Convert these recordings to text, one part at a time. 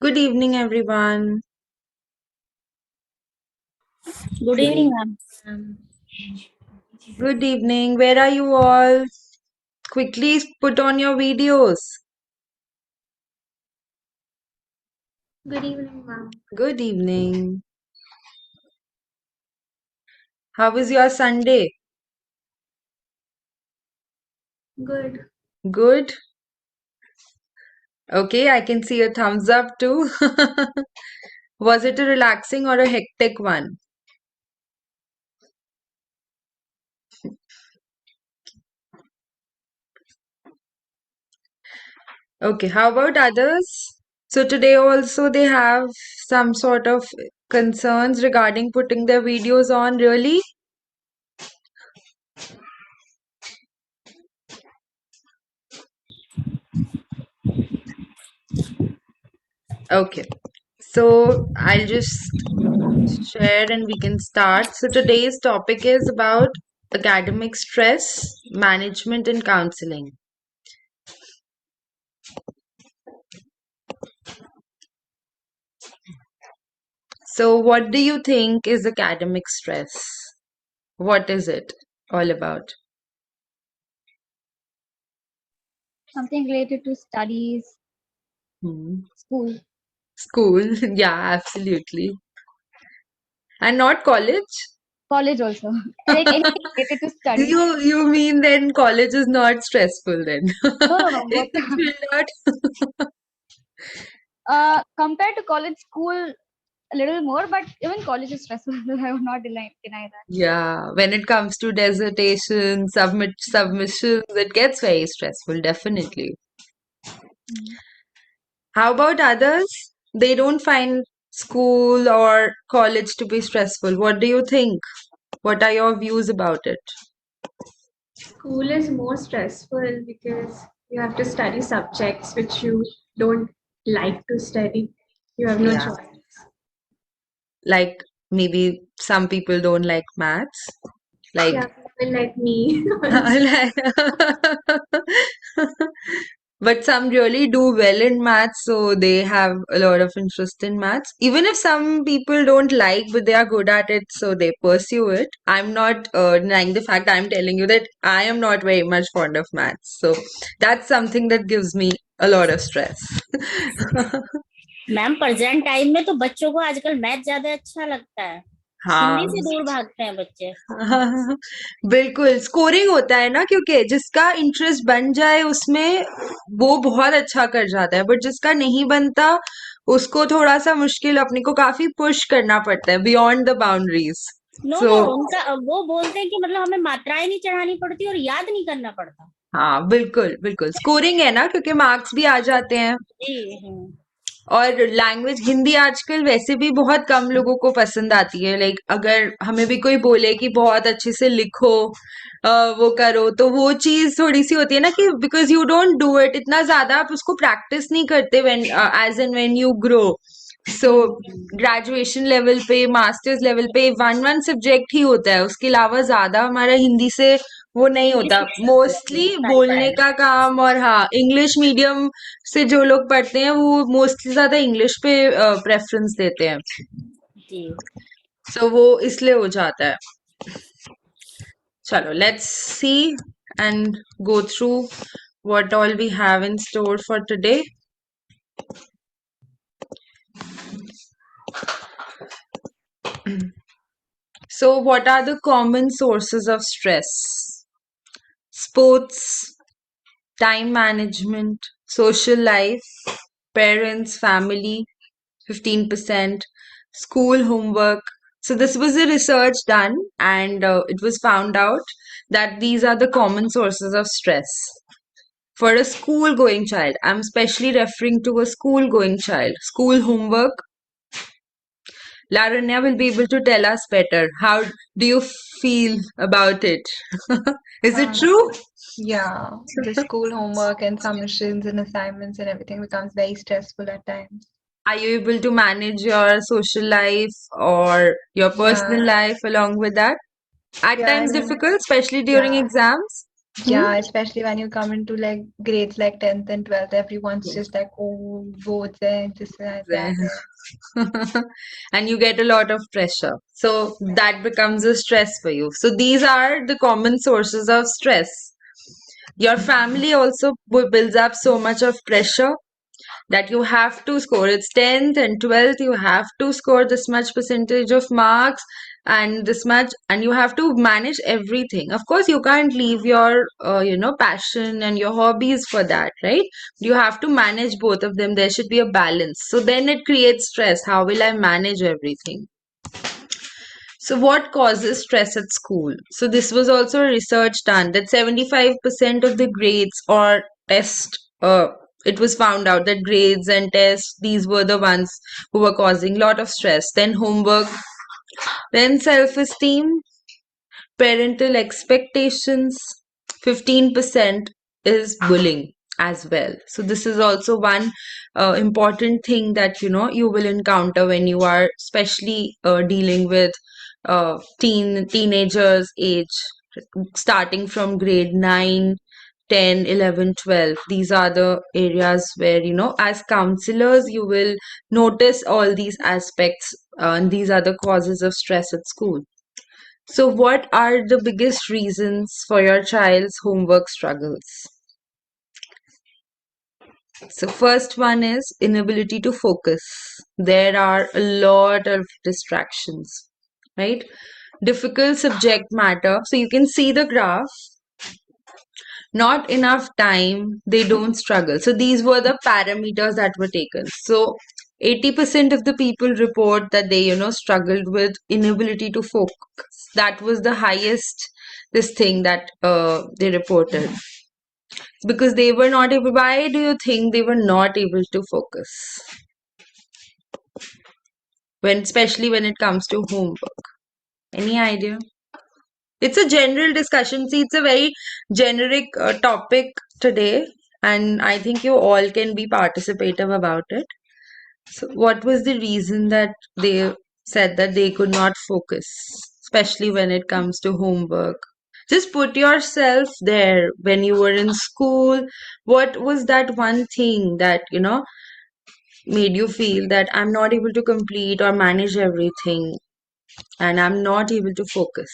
Good evening, everyone. Good evening, ma'am. Good evening. Where are you all? Quickly put on your videos. Good evening, ma'am. Good evening. How was your Sunday? Good. Good. Okay, I can see a thumbs up too. Was it a relaxing or a hectic one? Okay, how about others? So today also they have some sort of concerns regarding putting their videos on, really? Okay. So I'll just share and we can start. So today's topic is about academic stress, management, and counseling. So, what do you think is academic stress? What is it all about? Something related to studies, Hmm. school, School, yeah, absolutely. And not college? college also. Like anything related to studies. You mean then college is not stressful then? No, no, no. If But it will not. compared to college, school a little more, but even college is stressful. I would not deny that. Yeah, when it comes to dissertation, submissions, it gets very stressful, definitely. Mm. How about others? They don't find school or college to be stressful. What do you think? What are your views about it? School is more stressful because you have to study subjects which you don't like to study. You have no Yeah, choice. like maybe some people don't like maths. Like Yeah, people like me also. but some really do well in maths, so they have a lot of interest in maths. Even if some people don't like, but they are good at it, so they pursue it. I'm not denying the fact. I'm telling you that I am not very much fond of maths, so that's something that gives me a lot of stress. Ma'am present time में तो बच्चों को आजकल math ज्यादा अच्छा लगता है। हिंदी हाँ से दूर भागते हैं बच्चे। बिल्कुल स्कोरिंग होता है ना क्योंकि जिसका इंटरेस्ट बन जाए उसमें वो बहुत अच्छा कर जाता है बट जिसका नहीं बनता उसको थोड़ा सा मुश्किल अपने को काफी पुश करना पड़ता है beyond the boundaries no so no उनका वो बोलते हैं कि मतलब हमें मात्राएं नहीं चढ़ानी पड़ती और याद नहीं करना पड़ता। हाँ बिल्कुल बिल्कुल स्कोरिंग है ना क्योंकि मार्क्स भी आ जाते हैं जी। और लैंग्वेज हिंदी आजकल वैसे भी बहुत कम लोगों को पसंद आती है लाइक अगर हमें भी कोई बोले कि बहुत अच्छे से लिखो वो करो तो वो चीज थोड़ी सी होती है ना कि because you don't do it इतना ज्यादा आप उसको प्रैक्टिस नहीं करते when as an when you grow so graduation level पे मास्टर्स लेवल पे वन वन सब्जेक्ट ही होता है उसके अलावा ज्यादा हमारा हिंदी से वो नहीं इंग्लिश होता में मोस्टली सारी बोलने पढ़ाई। का काम और हाँ इंग्लिश मीडियम से जो लोग पढ़ते हैं वो मोस्टली ज्यादा इंग्लिश पे प्रेफरेंस देते हैं जी। सो वो इसलिए हो जाता है चलो let's see and go through what all we have in store for today. So, what are the common sources of stress? Sports, time management, social life, parents, family, 15%, school homework. So, this was a research done, and it was found out that these are the common sources of stress. For a school going child, I'm especially referring to a school going child. School homework, Laranya will be able to tell us better. How do you feel about it? Is it Um, true? yeah, the school homework and submissions and assignments and everything becomes very stressful at times. Are you able to manage your social life or your personal Yeah, life along with that? At yeah, I times mean, difficult, especially during yeah, exams. Yeah, especially when you come into like grades like 10th and 12th, everyone's just like, oh, boards and this and that. And you get a lot of pressure. So that becomes a stress for you. So these are the common sources of stress. Your family also builds up so much of pressure that you have to score. It's 10th and 12th, you have to score this much percentage of marks and this much, and you have to manage everything. Of course, you can't leave your, passion and your hobbies for that, right? You have to manage both of them. There should be a balance. So then it creates stress. How will I manage everything? So, what causes stress at school? So, this was also research done that 75% of the grades or test, it was found out that grades and tests, these were the ones who were causing a lot of stress. Then, homework, then self esteem, parental expectations, 15% is bullying as well. So this is also one important thing that you will encounter when you are especially dealing with teenagers age, starting from grade 9, 10, 11, 12. These are the areas where as counselors you will notice all these aspects, and these are the causes of stress at school. So, what are the biggest reasons for your child's homework struggles? So, first one is inability to focus. There are a lot of distractions, right? Difficult subject matter. So, you can see the graph. Not enough time, they don't struggle. So, these were the parameters that were taken. So, 80% of the people report that they, struggled with inability to focus. That was the highest this thing that they reported, because they were not able. Why do you think they were not able to focus when, especially when it comes to homework? Any idea? It's a general discussion. See, it's a very generic topic today, and I think you all can be participative about it. So, what was the reason that they said that they could not focus, especially when it comes to homework? Just put yourself there when you were in school. What was that one thing that, made you feel that I'm not able to complete or manage everything and I'm not able to focus?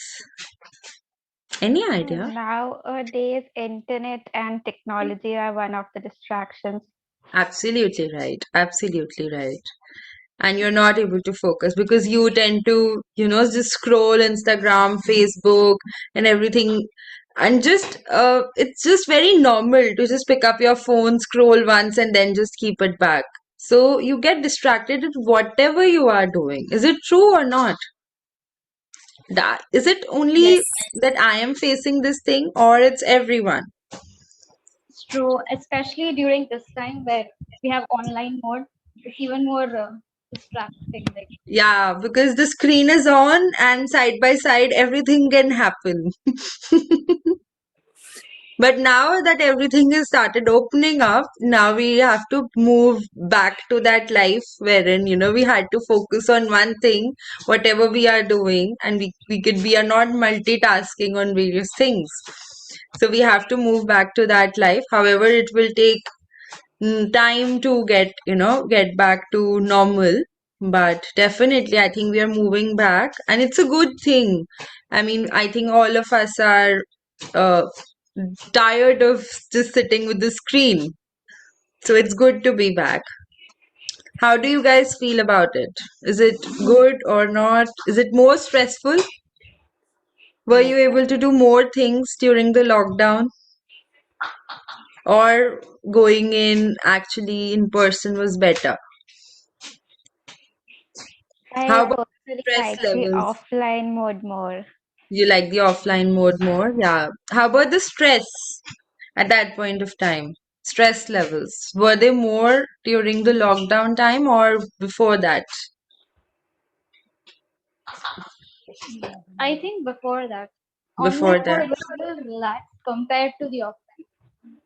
Any idea? Nowadays, internet and technology are one of the distractions. Absolutely right. Absolutely right. And you're not able to focus because you tend to, just scroll Instagram, Facebook, and everything. And just, it's just very normal to just pick up your phone, scroll once, and then just keep it back. So you get distracted at whatever you are doing. Is it true or not? That is it only Yes. that I am facing this thing, or it's everyone? It's true, especially during this time where we have online mode. It's even more distracting. Like, Yeah, because the screen is on and side by side everything can happen. But now that everything has started opening up, now we have to move back to that life wherein, we had to focus on one thing, whatever we are doing, and we are not multitasking on various things. So we have to move back to that life. However, it will take time to get back to normal, but definitely I think we are moving back and it's a good thing. I mean, I think all of us are uh, tired of just sitting with the screen, so it's good to be back. How do you guys feel about it? Is it good or not? Is it more stressful? Were you able to do more things during the lockdown, or going in actually in person was better? How I about personally stress like the levels? offline mode more. You like the offline mode more? Yeah. How about the stress at that point of time? Stress levels. Were they more during the lockdown time or before that? I think before that, online Before mode that. it was a little relaxed compared to the offline.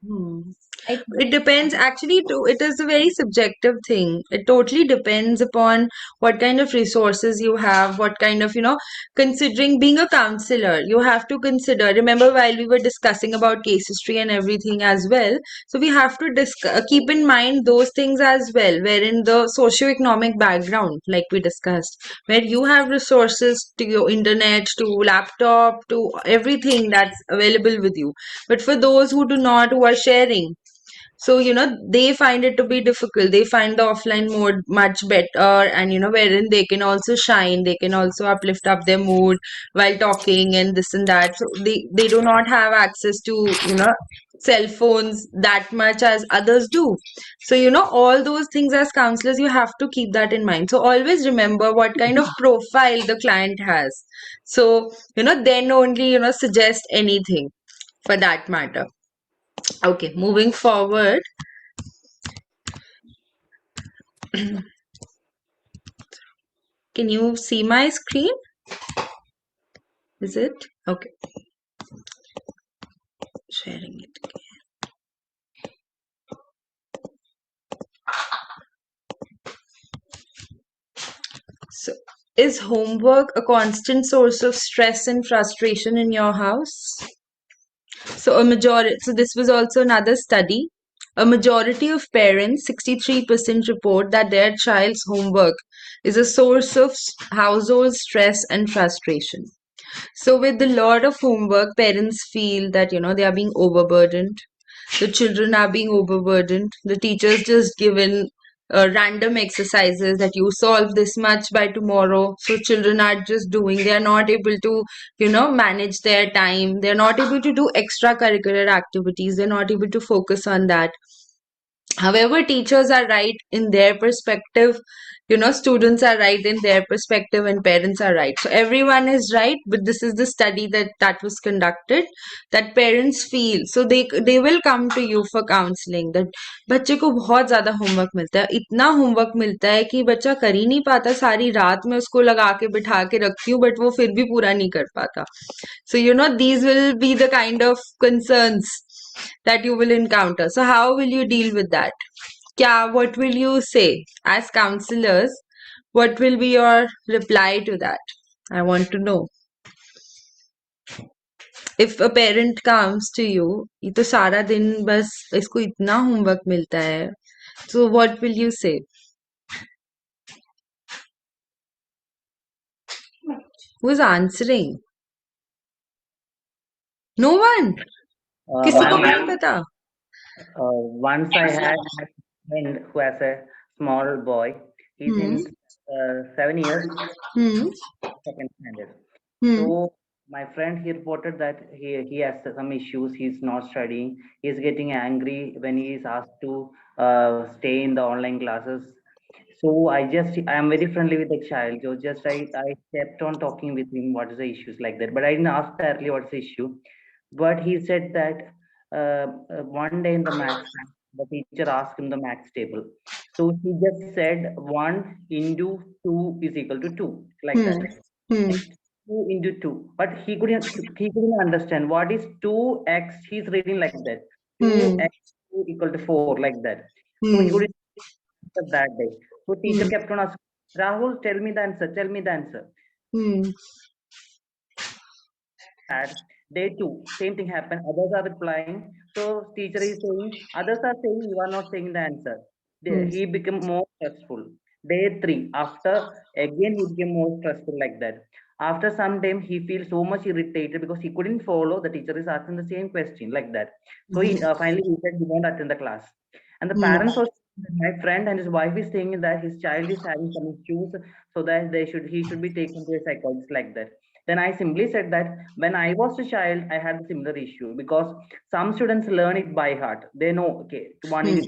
Hmm. It depends. Actually, it is a very subjective thing. It totally depends upon what kind of resources you have, what kind of, considering being a counselor, you have to consider. Remember, while we were discussing about case history and everything as well, so we have to keep in mind those things as well, wherein the socio-economic background, like we discussed, where you have resources to your internet, to laptop, to everything that's available with you. But for those who do not, who are sharing, so they find it to be difficult. They find the offline mode much better, and wherein they can also shine, they can also uplift up their mood while talking and this and that. So they do not have access to cell phones that much as others do. So all those things, as counselors, you have to keep that in mind. So always remember what kind of profile the client has. So then only suggest anything for that matter. Okay, moving forward. Can you see my screen? Is it? Okay. Sharing it again. So, is homework a constant source of stress and frustration in your house? So this was also another study. A majority of parents, 63%, report that their child's homework is a source of household stress and frustration. So with a lot of homework, parents feel that they are being overburdened. The children are being overburdened. The teachers just given random exercises that you solve this much by tomorrow. So children are just doing. They are not able to manage their time. They are not able to do extracurricular activities. They're not able to focus on that. However, teachers are right in their perspective, students are right in their perspective, and parents are right. So everyone is right, but this is the study that was conducted, that parents feel. So they will come to you for counseling that बच्चे को बहुत ज्यादा homework मिलता है, इतना homework मिलता है कि बच्चा कर ही नहीं पाता, सारी रात में उसको लगा के बिठा के रखती हूँ बट वो फिर भी पूरा नहीं कर पाता. So these will be the kind of concerns that you will encounter. So how will you deal with that? What will you say as counselors? What will be your reply to that? I want to know. If a parent comes to you, ये तो सारा दिन बस इसको इतना homework मिलता है. So what will you say? Who's answering? No one. किसी को भी नहीं पता. Once I had a friend who has a small boy. He's in 7 years, second standard. So my friend, he reported that he has some issues. He's not studying. He's getting angry when he is asked to stay in the online classes. So I am very friendly with the child. So I kept on talking with him what is the issues like that. But I didn't ask directly what's the issue. But he said that one day in the maths, the teacher asked him the maths table. So he just said 1 into 2 is equal to 2, like that. 2 into 2. But he couldn't understand what is 2x. He's reading like that. 2x equal to 4, like that. So he couldn't answer that day. So teacher kept on asking, Rahul, tell me the answer, tell me the answer. Day 2, same thing happened. Others are replying. So teacher is saying, others are saying you are not saying the answer. He became more stressful. Day 3, after again he became more stressful, like that. After some time, he feels so much irritated because he couldn't follow. The teacher is asking the same question, like that. So he finally he said he won't attend the class. And the parents also, my friend and his wife is saying that his child is having some issues, so that he should be taken to a psychologist, like that. Then I simply said that when I was a child, I had a similar issue, because some students learn it by heart. They know, okay, 1 into 2,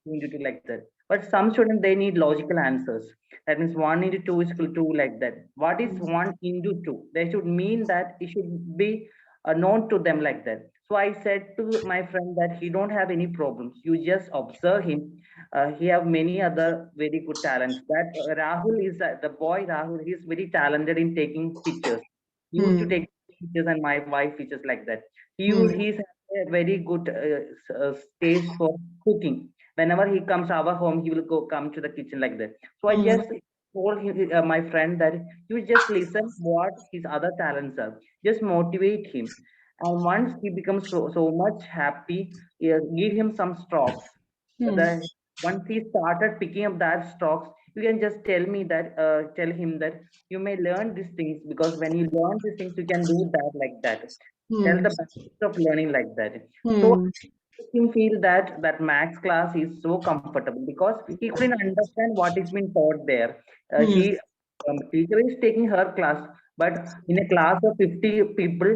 2 into 2, like that. But some students, they need logical answers. That means 1 into 2 is equal to 2, like that. What is 1 into 2? They should mean that it should be known to them, like that. So I said to my friend that he don't have any problems. You just observe him. He have many other very good talents. That Rahul is the boy. Rahul, he is very talented in taking pictures. He used to take pictures, and my wife pictures, like that. He's a very good taste for cooking. Whenever he comes our home, he will come to the kitchen like that. So I Hmm. just told him, my friend, that you just listen what his other talents are. Just motivate him. And once he becomes so much happy, give him some strokes. Hmm. The once he started picking up that strokes, you can just tell him that you may learn these things, because when you learn these things, you can do that like that. Tell Hmm. the benefits of learning like that. So Hmm. make him feel that max class is so comfortable, because he couldn't understand what is being taught there. Hmm. She Teacher is taking her class, but in a class of 50 people,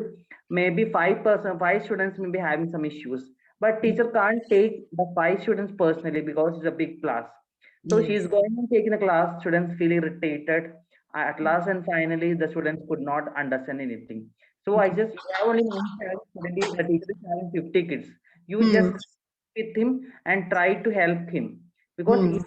maybe 5 students may be having some issues. But teacher can't take the 5 students personally, because it's a big class. So Yes. she's going and taking the class, students feel irritated. At last and finally, the students could not understand anything. So I just, you have only one child, suddenly the teacher is having 50 kids. You Hmm. just with him and try to help him, because Hmm. he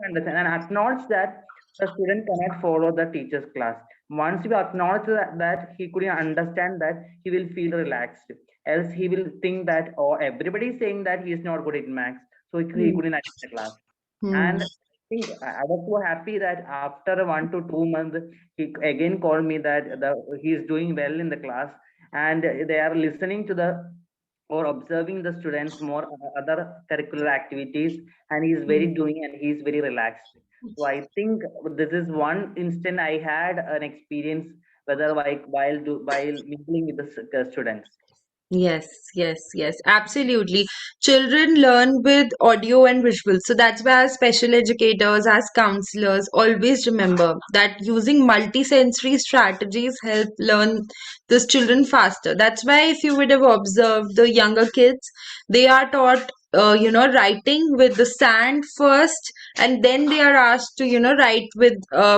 understand and acknowledge that the student cannot follow the teacher's class. Once you acknowledge that he couldn't understand that, he will feel relaxed. Else he will think that, oh, everybody is saying that he is not good at maths, so he Hmm. couldn't attend the class. Hmm. And I think I was so happy that after 1 to 2 months, he again called me that he is doing well in the class, and they are listening to the or observing the students more other curricular activities, and he is very doing and he is very relaxed. So I think this is one instant I had an experience, whether like while mingling with the students. Yes, yes, yes, absolutely. Children learn with audio and visual. So that's why as special educators, as counselors, always remember that using multisensory strategies help learn these children faster. That's why if you would have observed the younger kids, they are taught writing with the sand first, and then they are asked to write with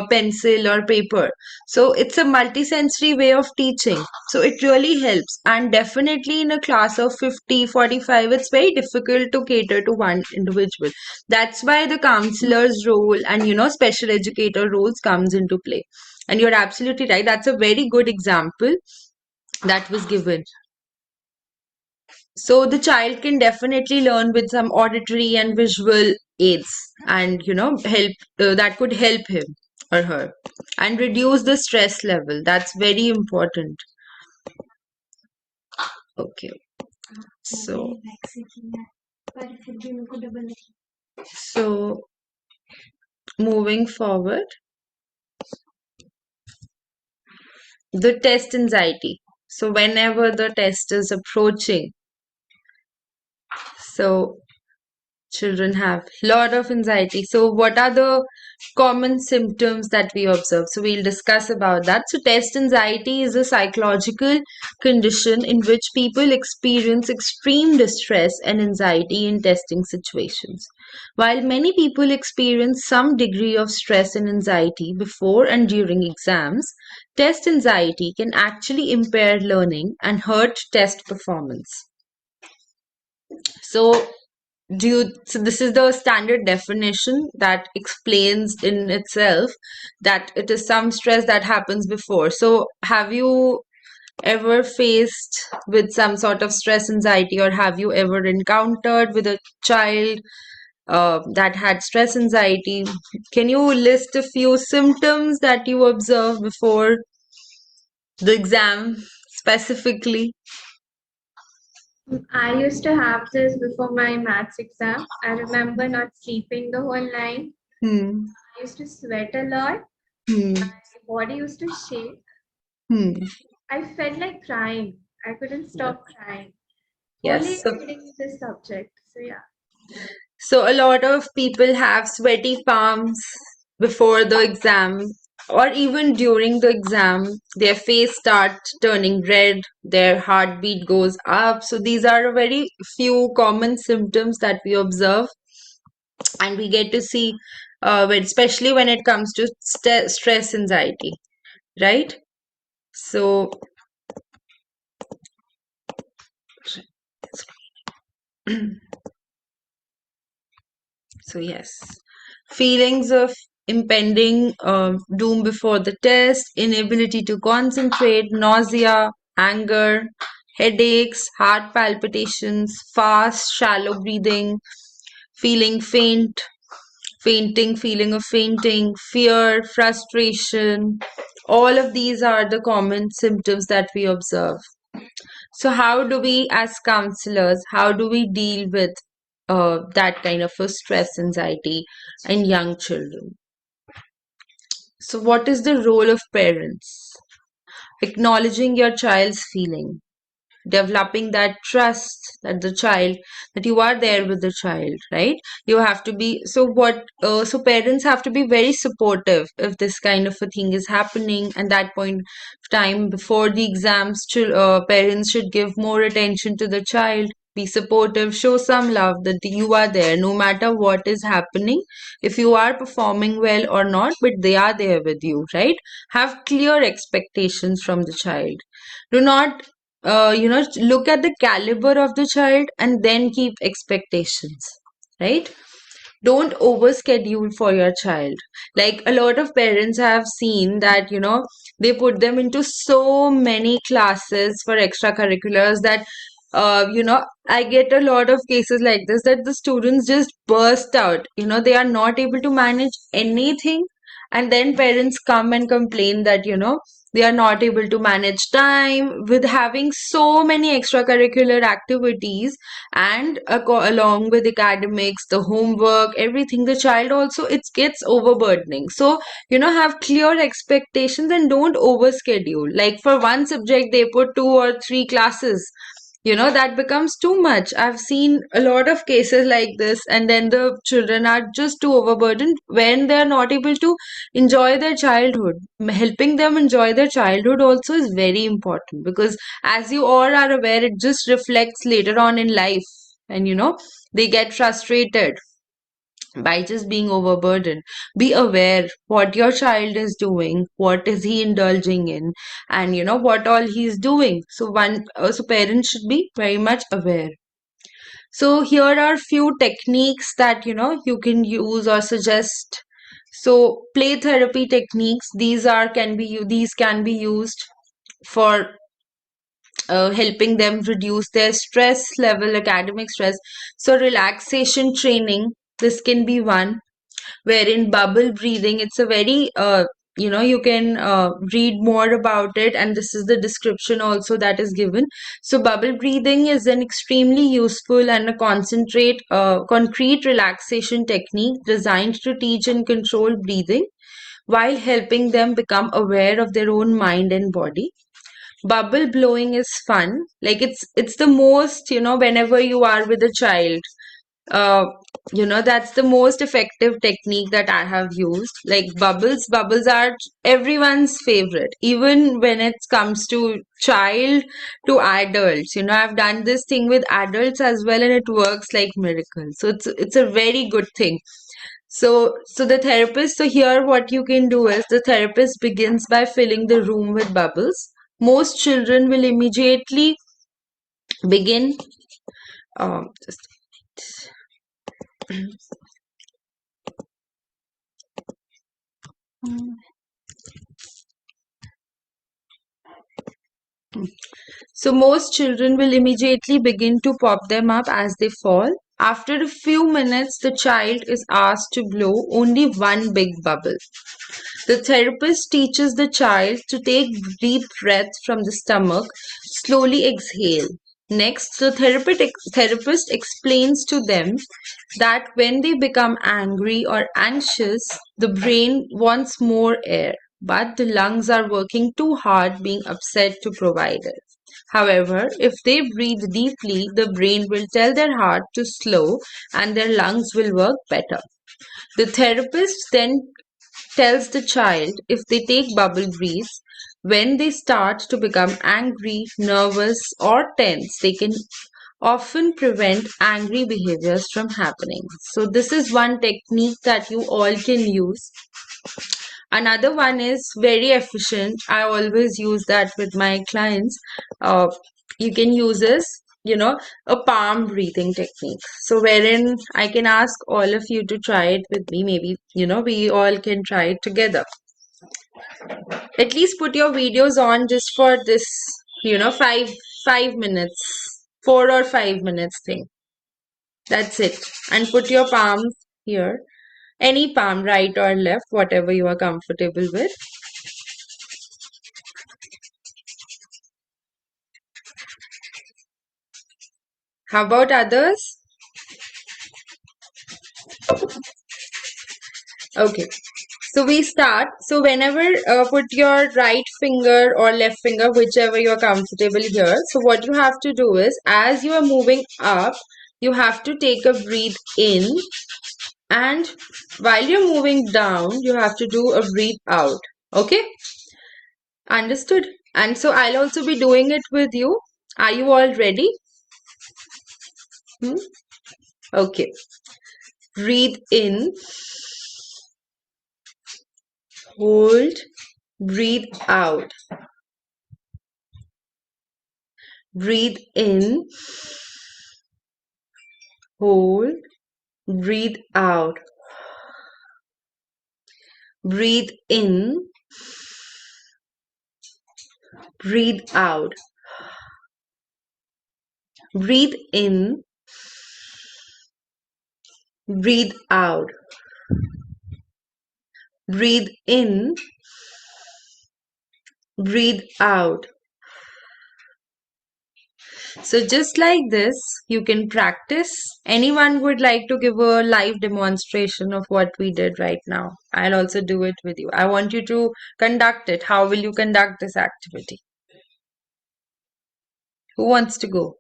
pencil or paper. So it's a multisensory way of teaching, so it really helps. And definitely in a class of 50, 45, it's very difficult to cater to one individual. That's why the counselor's role and special educator roles comes into play. And you're absolutely right, that's a very good example that was given. So the child can definitely learn with some auditory and visual aids, and help that could help him or her and reduce the stress level. That's very important. Okay. So moving forward, the test anxiety. So whenever the test is approaching, so children have a lot of anxiety. So what are the common symptoms that we observe? So we'll discuss about that. So test anxiety is a psychological condition in which people experience extreme distress and anxiety in testing situations. While many people experience some degree of stress and anxiety before and during exams, test anxiety can actually impair learning and hurt test performance. So so this is the standard definition that explains in itself that it is some stress that happens before. So have you ever faced with some sort of stress anxiety, or have you ever encountered with a child that had stress anxiety? Can you list a few symptoms that you observe before the exam specifically? I used to have this before my maths exam. I remember not sleeping the whole night. Hmm. I used to sweat a lot. Hmm. My body used to shake. Hmm. I felt like crying. I couldn't stop crying. Yes. Only So reading this subject. So yeah. So a lot of people have sweaty palms before the exam, or even during the exam. Their face starts turning red, their heartbeat goes up. So these are a very few common symptoms that we observe, and we get to see, especially when it comes to stress anxiety, right? So, so yes, feelings of impending doom before the test, inability to concentrate, nausea, anger, headaches, heart palpitations, fast, shallow breathing, feeling faint, fainting, feeling of fainting, fear, frustration. All of these are the common symptoms that we observe. So, how do we, as counselors, how do we deal with that kind of a stress, anxiety in young children? So, what is the role of parents? Acknowledging your child's feeling, developing that trust that the child, that you are there with the child, right? You have to be, so parents have to be very supportive if this kind of a thing is happening. And that point of time before the exams, parents should give more attention to the child, be supportive, show some love, that you are there no matter what is happening, if you are performing well or not, but they are there with you, right? Have clear expectations from the child. Do not look at the caliber of the child and then keep expectations, right? Don't overschedule for your child. Like, a lot of parents have seen that, they put them into so many classes for extracurriculars that, I get a lot of cases like this, that the students just burst out. They are not able to manage anything. And then parents come and complain that, they are not able to manage time with having so many extracurricular activities, and along with academics, the homework, everything, the child also, it gets overburdening. So, have clear expectations and don't overschedule. Like, for one subject they put 2 or 3 classes, that becomes too much. I've seen a lot of cases like this, and then the children are just too overburdened when they're not able to enjoy their childhood. Helping them enjoy their childhood also is very important, because, as you all are aware, it just reflects later on in life. And they get frustrated by just being overburdened. Be aware what your child is doing, what is he indulging in, and what all he's doing. So parents should be very much aware. So here are few techniques that you can use or suggest. So, play therapy techniques, these can be used for helping them reduce their stress level, academic stress. So, relaxation training, this can be one, wherein bubble breathing, it's a very you can read more about it, and this is the description also that is given. So bubble breathing is an extremely useful and a concrete relaxation technique designed to teach and control breathing while helping them become aware of their own mind and body. Bubble blowing is fun. Like, it's the most, whenever you are with a child, uh, that's the most effective technique that I have used. Like, bubbles are everyone's favorite, even when it comes to child to adults. I've done this thing with adults as well, and it works like miracles. So it's a very good thing. So the therapist, so here what you can do is, the therapist begins by filling the room with bubbles. Most children will immediately begin. Just So most children will immediately begin to pop them up as they fall. After a few minutes, the child is asked to blow only one big bubble. The therapist teaches the child to take deep breaths from the stomach, slowly exhale. Next, the therapist explains to them that when they become angry or anxious, the brain wants more air, but the lungs are working too hard, being upset to provide it. However, if they breathe deeply, the brain will tell their heart to slow and their lungs will work better. The therapist then tells the child, if they take bubble breaths, when they start to become angry, nervous, or tense, they can often prevent angry behaviors from happening. So, this is one technique that you all can use. Another one is very efficient. I always use that with my clients. You can use this, a palm breathing technique. So, wherein I can ask all of you to try it with me. Maybe, we all can try it together. At least put your videos on just for this, 5 5 minutes, 4 or 5 minutes thing. That's it. And put your palms here. Any palm, right or left, whatever you are comfortable with. How about others? Okay. So we start. So whenever put your right finger or left finger, whichever you're comfortable here. So what you have to do is, as you are moving up, you have to take a breathe in, and while you're moving down, you have to do a breathe out. Okay? Understood? And so I'll also be doing it with you. Are you all ready? Okay. Breathe in, hold, breathe out. Breathe in, hold, breathe out. Breathe in, breathe out. Breathe in, breathe out. Breathe in, breathe out. So just like this, you can practice. Anyone would like to give a live demonstration of what we did right now? I'll also do it with you. I want you to conduct it. How will you conduct this activity? Who wants to go?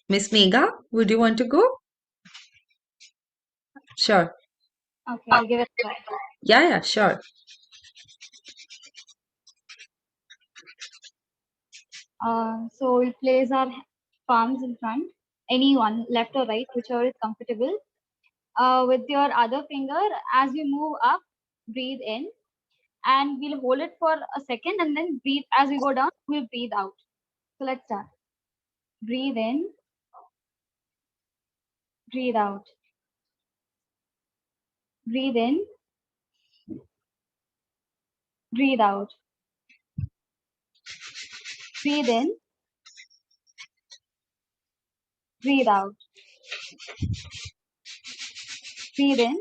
Miss Megha, would you want to go? Sure. Okay, I'll give it a try. Yeah, sure. So we'll place our palms in front, any one, left or right, whichever is comfortable. With your other finger, as you move up, breathe in, and we'll hold it for a second and then breathe. As we go down, we'll breathe out. So let's start. Breathe in, breathe out. Breathe in, breathe out. Breathe in, breathe out. Breathe in,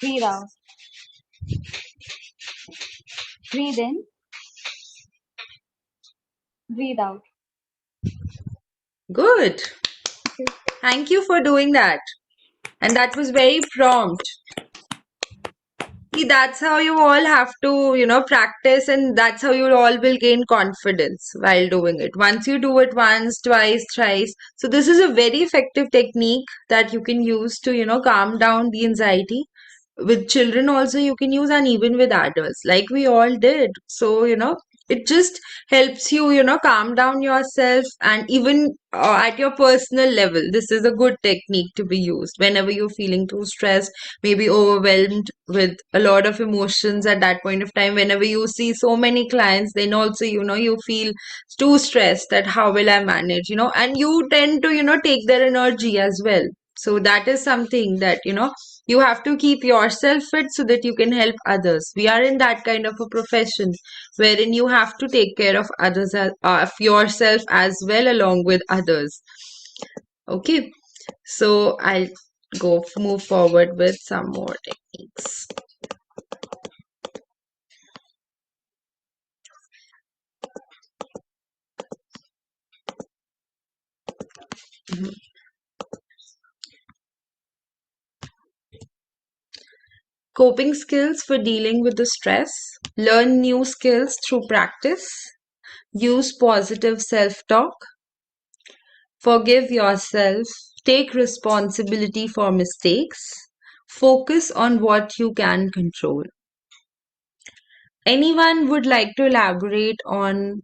breathe out. Breathe in, breathe out. Good. Thank you for doing that. And that was very prompt. See, that's how you all have to, practice, and that's how you all will gain confidence while doing it. Once you do it once, twice, thrice. So this is a very effective technique that you can use to, calm down the anxiety. With children also you can use, and even with adults, like we all did. So, it just helps you, calm down yourself, and even at your personal level, this is a good technique to be used whenever you're feeling too stressed, maybe overwhelmed with a lot of emotions at that point of time. Whenever you see so many clients, then also, you feel too stressed that how will I manage, and you tend to, take their energy as well. So that is something that, you have to keep yourself fit so that you can help others. We are in that kind of a profession wherein you have to take care of others, of yourself as well, along with others. Okay, so I'll move forward with some more techniques. Coping skills for dealing with the stress. Learn new skills through practice. Use positive self-talk. Forgive yourself. Take responsibility for mistakes. Focus on what you can control. Anyone would like to elaborate on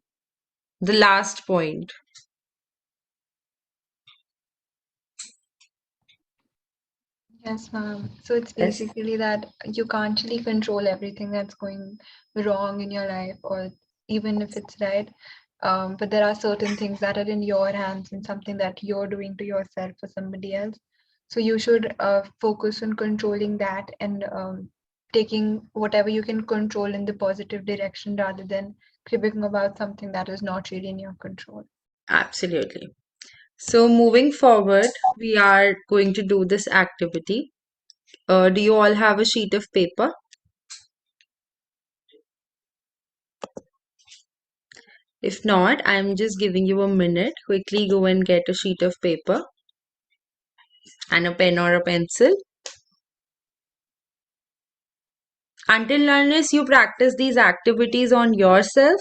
the last point? Yes, ma'am. So it's Yes. basically that you can't really control everything that's going wrong in your life, or even if it's right. But there are certain things that are in your hands and something that you're doing to yourself or somebody else. So you should focus on controlling that and taking whatever you can control in the positive direction rather than cribbing about something that is not really in your control. Absolutely. So moving forward, we are going to do this activity. Do you all have a sheet of paper? If not, I'm just giving you a minute. Quickly go and get a sheet of paper and a pen or a pencil. Until unless you practice these activities on yourself,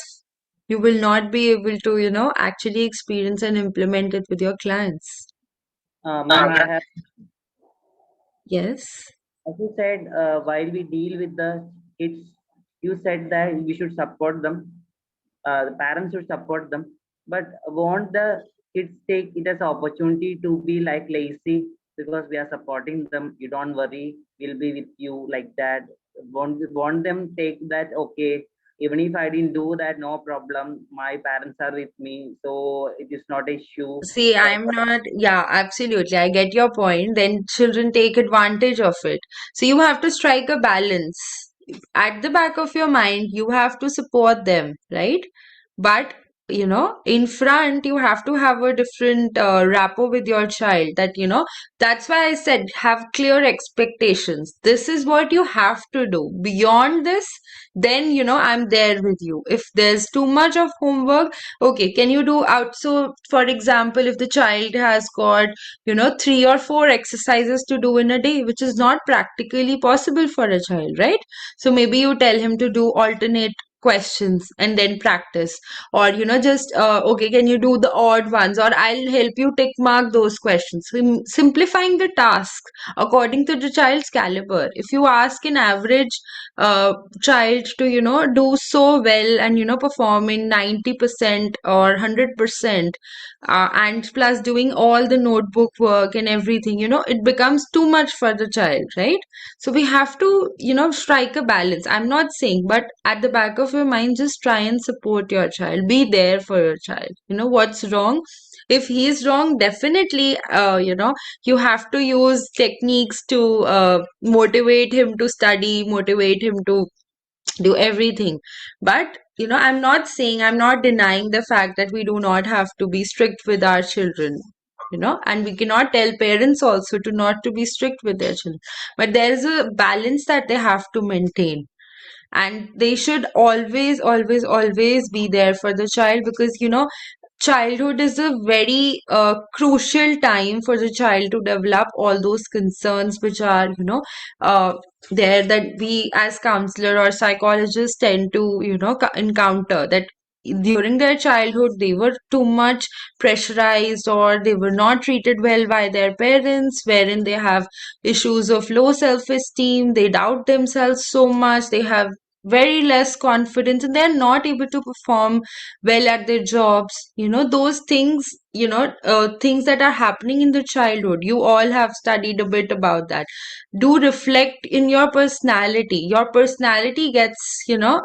you will not be able to, actually experience and implement it with your clients. Ma'am, I have, Yes. as you said, while we deal with the kids, you said that we should support them. The parents should support them, but won't the kids take it as an opportunity to be like lazy because we are supporting them? You don't worry, we'll be with you like that. Want them take that? Okay, even if I didn't do that, no problem. My parents are with me, so it is not an issue. See, I'm not, yeah, absolutely. I get your point. Then children take advantage of it. So you have to strike a balance. At the back of your mind, you have to support them, right? But, in front, you have to have a different rapport with your child that, that's why I said have clear expectations. This is what you have to do. Beyond this, then, I'm there with you. If there's too much of homework, okay, can you do out? So, for example, if the child has got, 3 or 4 exercises to do in a day, which is not practically possible for a child, right? So maybe you tell him to do alternate questions and then practice, or just okay, can you do the odd ones, or I'll help you tick mark those questions. Simplifying the task according to the child's caliber. If you ask an average child to do so well and perform in 90% or 100%, and plus doing all the notebook work and everything, it becomes too much for the child, right? So we have to strike a balance. I'm not saying, but at the back of your mind, just try and support your child. Be there for your child. What's wrong? If he is wrong, definitely, you have to use techniques to motivate him to study, motivate him to do everything. But I'm not denying the fact that we do not have to be strict with our children, and we cannot tell parents also to not to be strict with their children. But there is a balance that they have to maintain, and they should always, always, always be there for the child, because childhood is a very crucial time for the child to develop all those concerns which are there, that we as counselor or psychologists tend to encounter, that during their childhood they were too much pressurized, or they were not treated well by their parents, wherein they have issues of low self-esteem, they doubt themselves so much, they have very less confidence, and they're not able to perform well at their jobs. Those things that are happening in the childhood, you all have studied a bit about that, do reflect in your personality. Your personality gets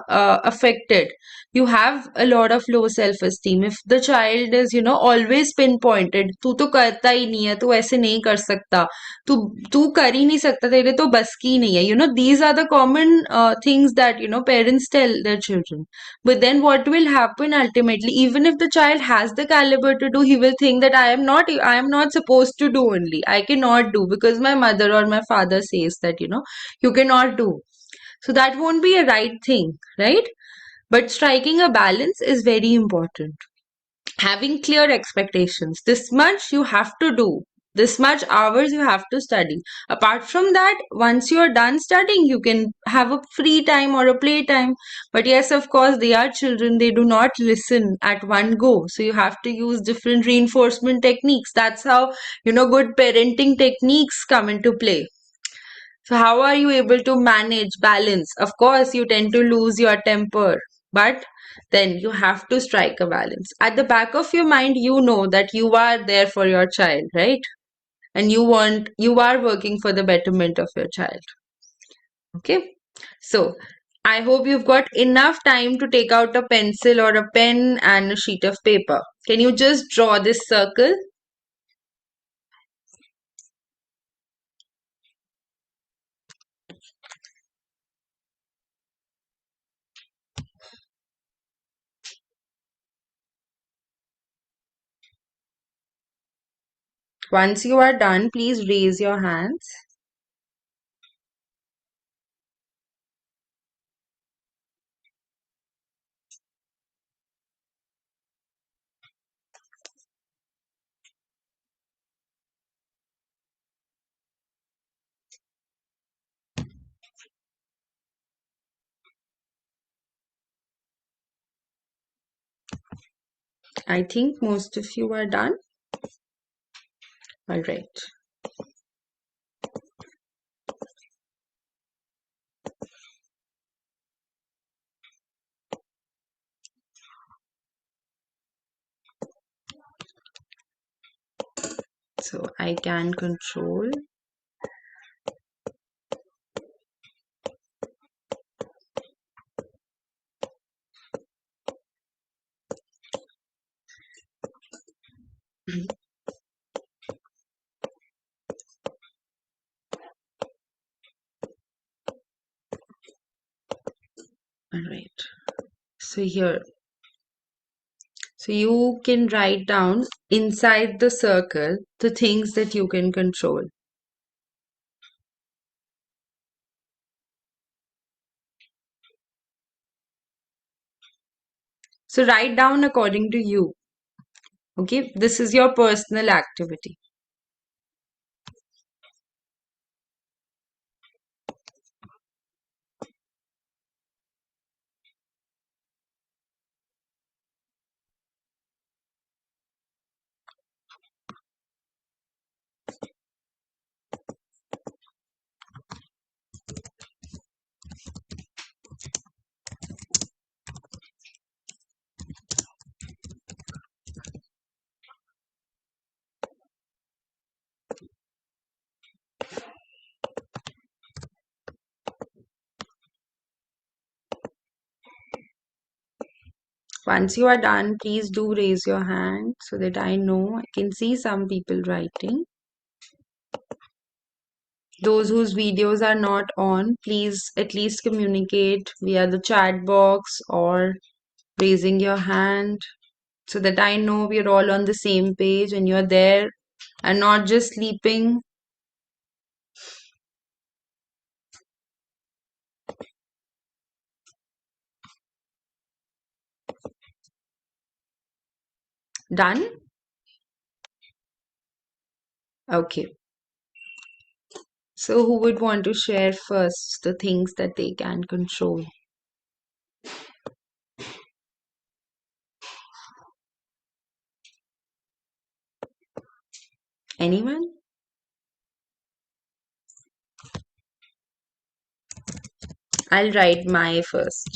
affected. You have a lot of low self esteem. If the child is always pinpointed, तू तो करता ही नहीं है, तू ऐसे नहीं कर सकता, तू तू कर ही नहीं सकता, तेरे तो बस की नहीं है. These are the common things that parents tell their children. But then what will happen ultimately, even if the child has the caliber to do, he will think that I am not supposed to do only. I cannot do because my mother or my father says that you cannot do. So that won't be a right thing, right? But striking a balance is very important. Having clear expectations. This much you have to do. This much hours you have to study. Apart from that, once you are done studying, you can have a free time or a play time. But yes, of course, they are children. They do not listen at one go. So you have to use different reinforcement techniques. That's how good parenting techniques come into play. So how are you able to manage balance? Of course, you tend to lose your temper, but then you have to strike a balance. At the back of your mind, you know that you are there for your child, right? And you are working for the betterment of your child. Okay. So I hope you've got enough time to take out a pencil or a pen and a sheet of paper. Can you just draw this circle? Once you are done, please raise your hands. I think most of you are done. All right. So I can control. All right. So here. So you can write down inside the circle the things that you can control. So write down according to you. Okay, this is your personal activity. Once you are done, please do raise your hand so that I know. I can see some people writing. Those whose videos are not on, please at least communicate via the chat box or raising your hand so that I know we're all on the same page and you're there and not just sleeping. Done? Okay. So who would want to share first the things that they can control? Anyone? I'll write my first.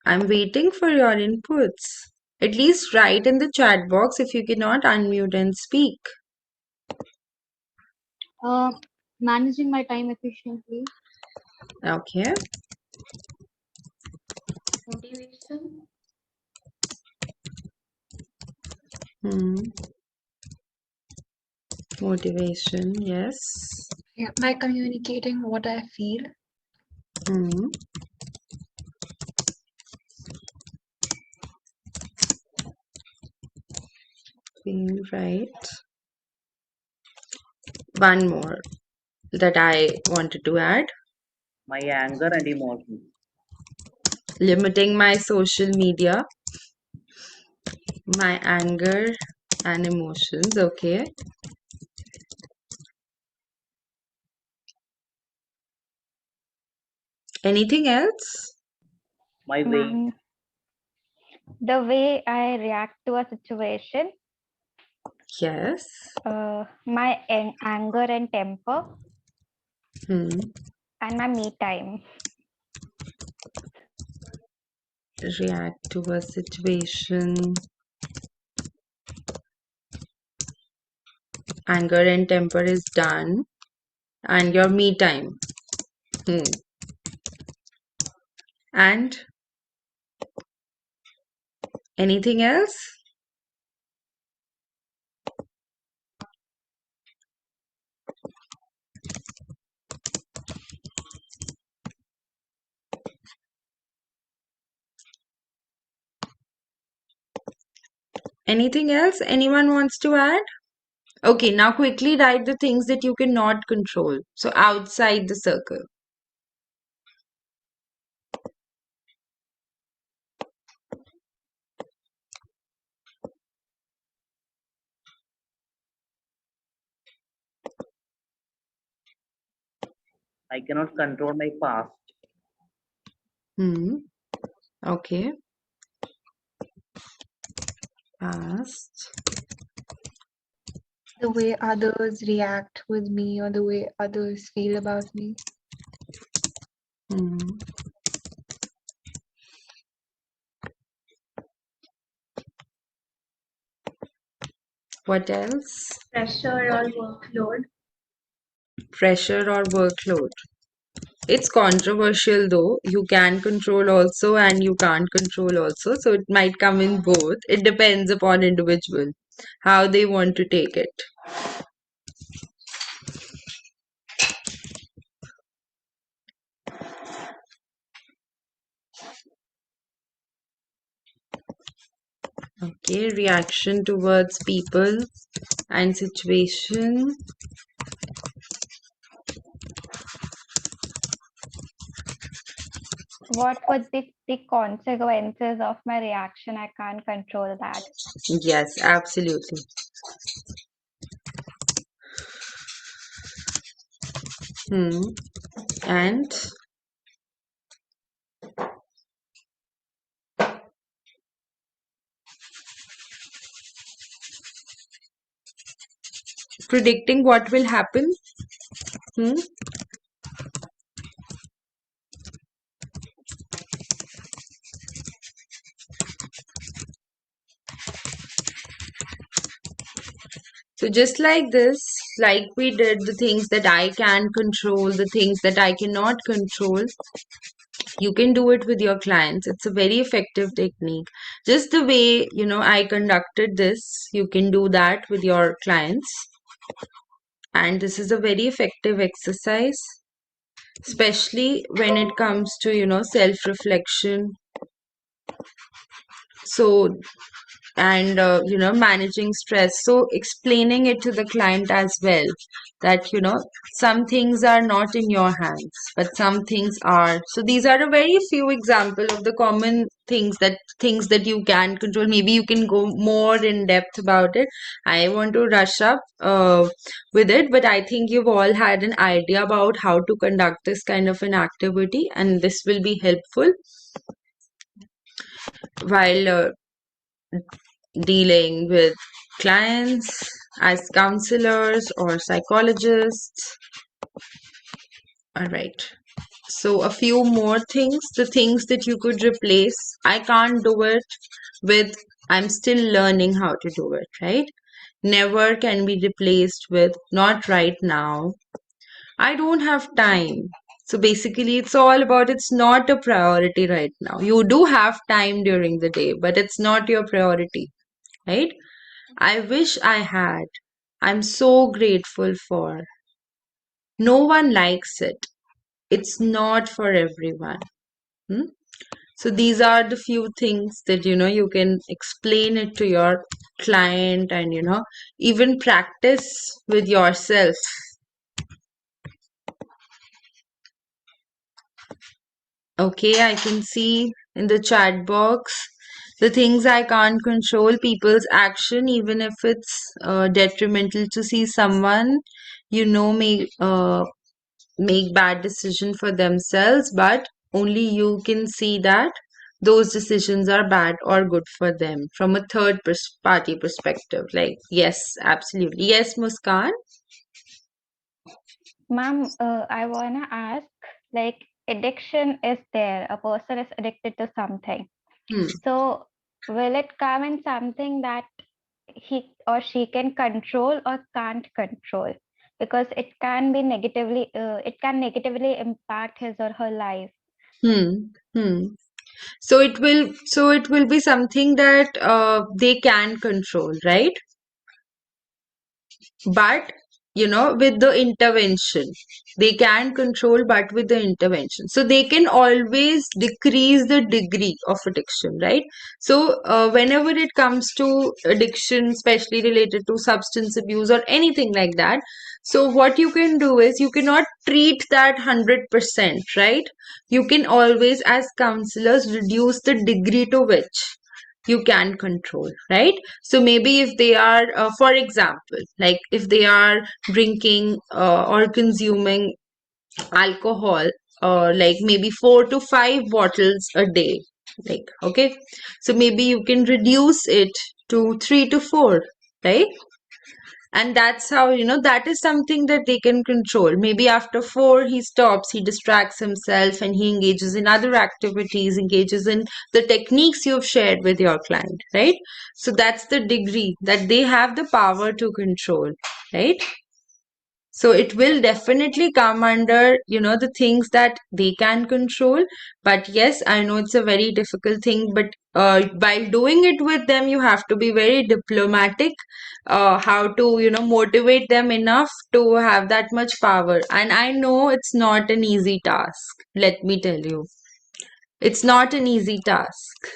I'm waiting for your inputs. At least write in the chat box if you cannot unmute and speak. Managing my time efficiently. Okay. Motivation. Motivation, yes. Yeah, by communicating what I feel. Hmm. Feel right. One more that I wanted to add. My anger and emotions. Limiting my social media. My anger and emotions, okay. Anything else? My weight. The way I react to a situation, Yes. my anger and temper, Hmm. and my me time. React to a situation. Anger and temper is done. And your me time. And anything else? Anything else anyone wants to add? Okay, now quickly write the things that you cannot control. So outside the circle. I cannot control my past. Okay. Past. The way others react with me or the way others feel about me. What else? Pressure or workload. Pressure or workload. It's controversial though. You can control also and you can't control also. So it might come in both. It depends upon individual, how they want to take it. Okay, reaction towards people and situation. What would be the consequences of my reaction? I can't control that. Yes, absolutely. And predicting what will happen. So just like this, like we did the things that I can control, the things that I cannot control, you can do it with your clients. It's a very effective technique. Just the way, I conducted this, you can do that with your clients. And this is a very effective exercise, especially when it comes to, self-reflection. So, and managing stress, so explaining it to the client as well, that some things are not in your hands but some things are. So these are a very few example of the common things that you can control. Maybe you can go more in depth about it. I want to rush up with it, but I think you've all had an idea about how to conduct this kind of an activity, and this will be helpful while dealing with clients as counselors or psychologists. All right. So a few more things, the things that you could replace. I can't do it with I'm still learning how to do it, right? Never can be replaced with not right now. I don't have time. So basically, it's all about it's not a priority right now. You do have time during the day, but it's not your priority, right? I wish I had. I'm so grateful for. No one likes it. It's not for everyone. So these are the few things that you can explain it to your client and even practice with yourself. Okay, I can see in the chat box the things I can't control, people's action, even if it's detrimental to see someone, may make bad decision for themselves, but only you can see that those decisions are bad or good for them from a third party perspective. Like, yes, absolutely. Yes, Muskan? Ma'am, I wanna ask, like, addiction is there. A person is addicted to something. So will it come in something that he or she can control or can't control? Because it can negatively impact his or her life. So it will be something that they can control, right? But with the intervention. They can control, but with the intervention. So they can always decrease the degree of addiction, right? So whenever it comes to addiction, especially related to substance abuse or anything like that, so what you can do is you cannot treat that 100%, right? You can always, as counselors, reduce the degree to which you can control, right? So maybe if they are, for example, like if they are drinking or consuming alcohol, like maybe 4 to 5 bottles a day, like, okay, so maybe you can reduce it to 3 to 4, right? And that's how, that is something that they can control. Maybe after 4 he stops, he distracts himself, and he engages in other activities, engages in the techniques you've shared with your client, right? So that's the degree that they have the power to control, right? So it will definitely come under, the things that they can control. But yes, I know it's a very difficult thing, but while doing it with them, you have to be very diplomatic, how to, motivate them enough to have that much power. And I know it's not an easy task. Let me tell you, it's not an easy task.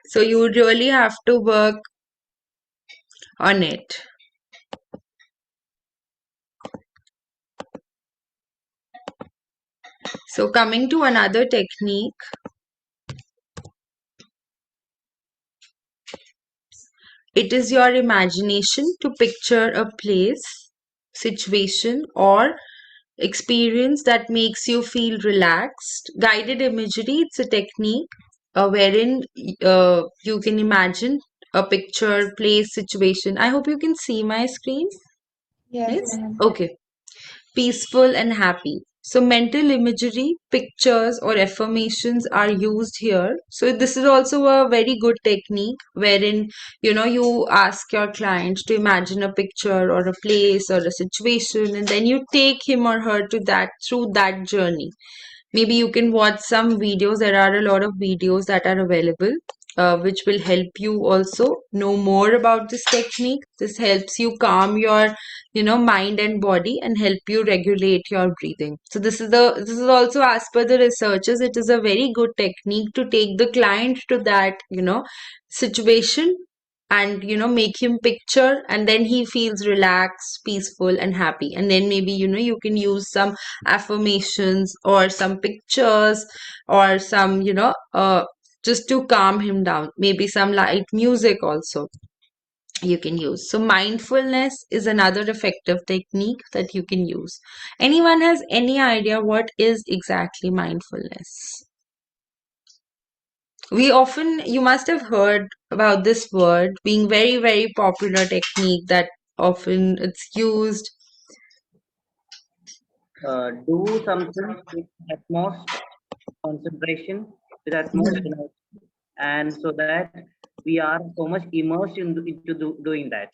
So you really have to work on it. So coming to another technique, it is your imagination to picture a place, situation, or experience that makes you feel relaxed. Guided imagery, it's a technique wherein you can imagine a picture, place, situation. I hope you can see my screen. Yes, Yes? ma'am. Okay. Peaceful and happy. So mental imagery, pictures or affirmations are used here. So this is also a very good technique wherein, you ask your client to imagine a picture or a place or a situation, and then you take him or her to that through that journey. Maybe you can watch some videos. There are a lot of videos that are available, which will help you also know more about this technique. This helps you calm your, mind and body, and help you regulate your breathing. So this is also, as per the researchers, it is a very good technique to take the client to that, situation, and make him picture, and then he feels relaxed, peaceful and happy. And then maybe, you can use some affirmations or some pictures, or some, just to calm him down. Maybe some light music also you can use. So mindfulness is another effective technique that you can use. Anyone has any idea what is exactly mindfulness? You must have heard about this word being very, very popular technique that often it's used. Do something with utmost concentration, with utmost energy, and so that we are so much immersed into doing that.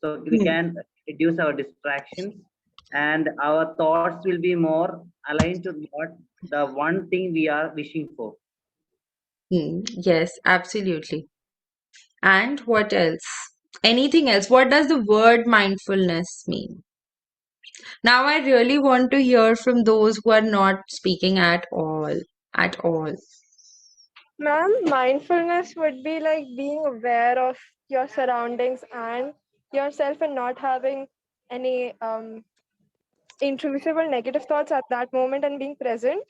So we Hmm. can reduce our distractions, and our thoughts will be more aligned to what the one thing we are wishing for. Yes, absolutely. And what else? Anything else? What does the word mindfulness mean? Now I really want to hear from those who are not speaking at all. At all. Ma'am, mindfulness would be like being aware of your surroundings and yourself and not having any intrusive or negative thoughts at that moment and being present.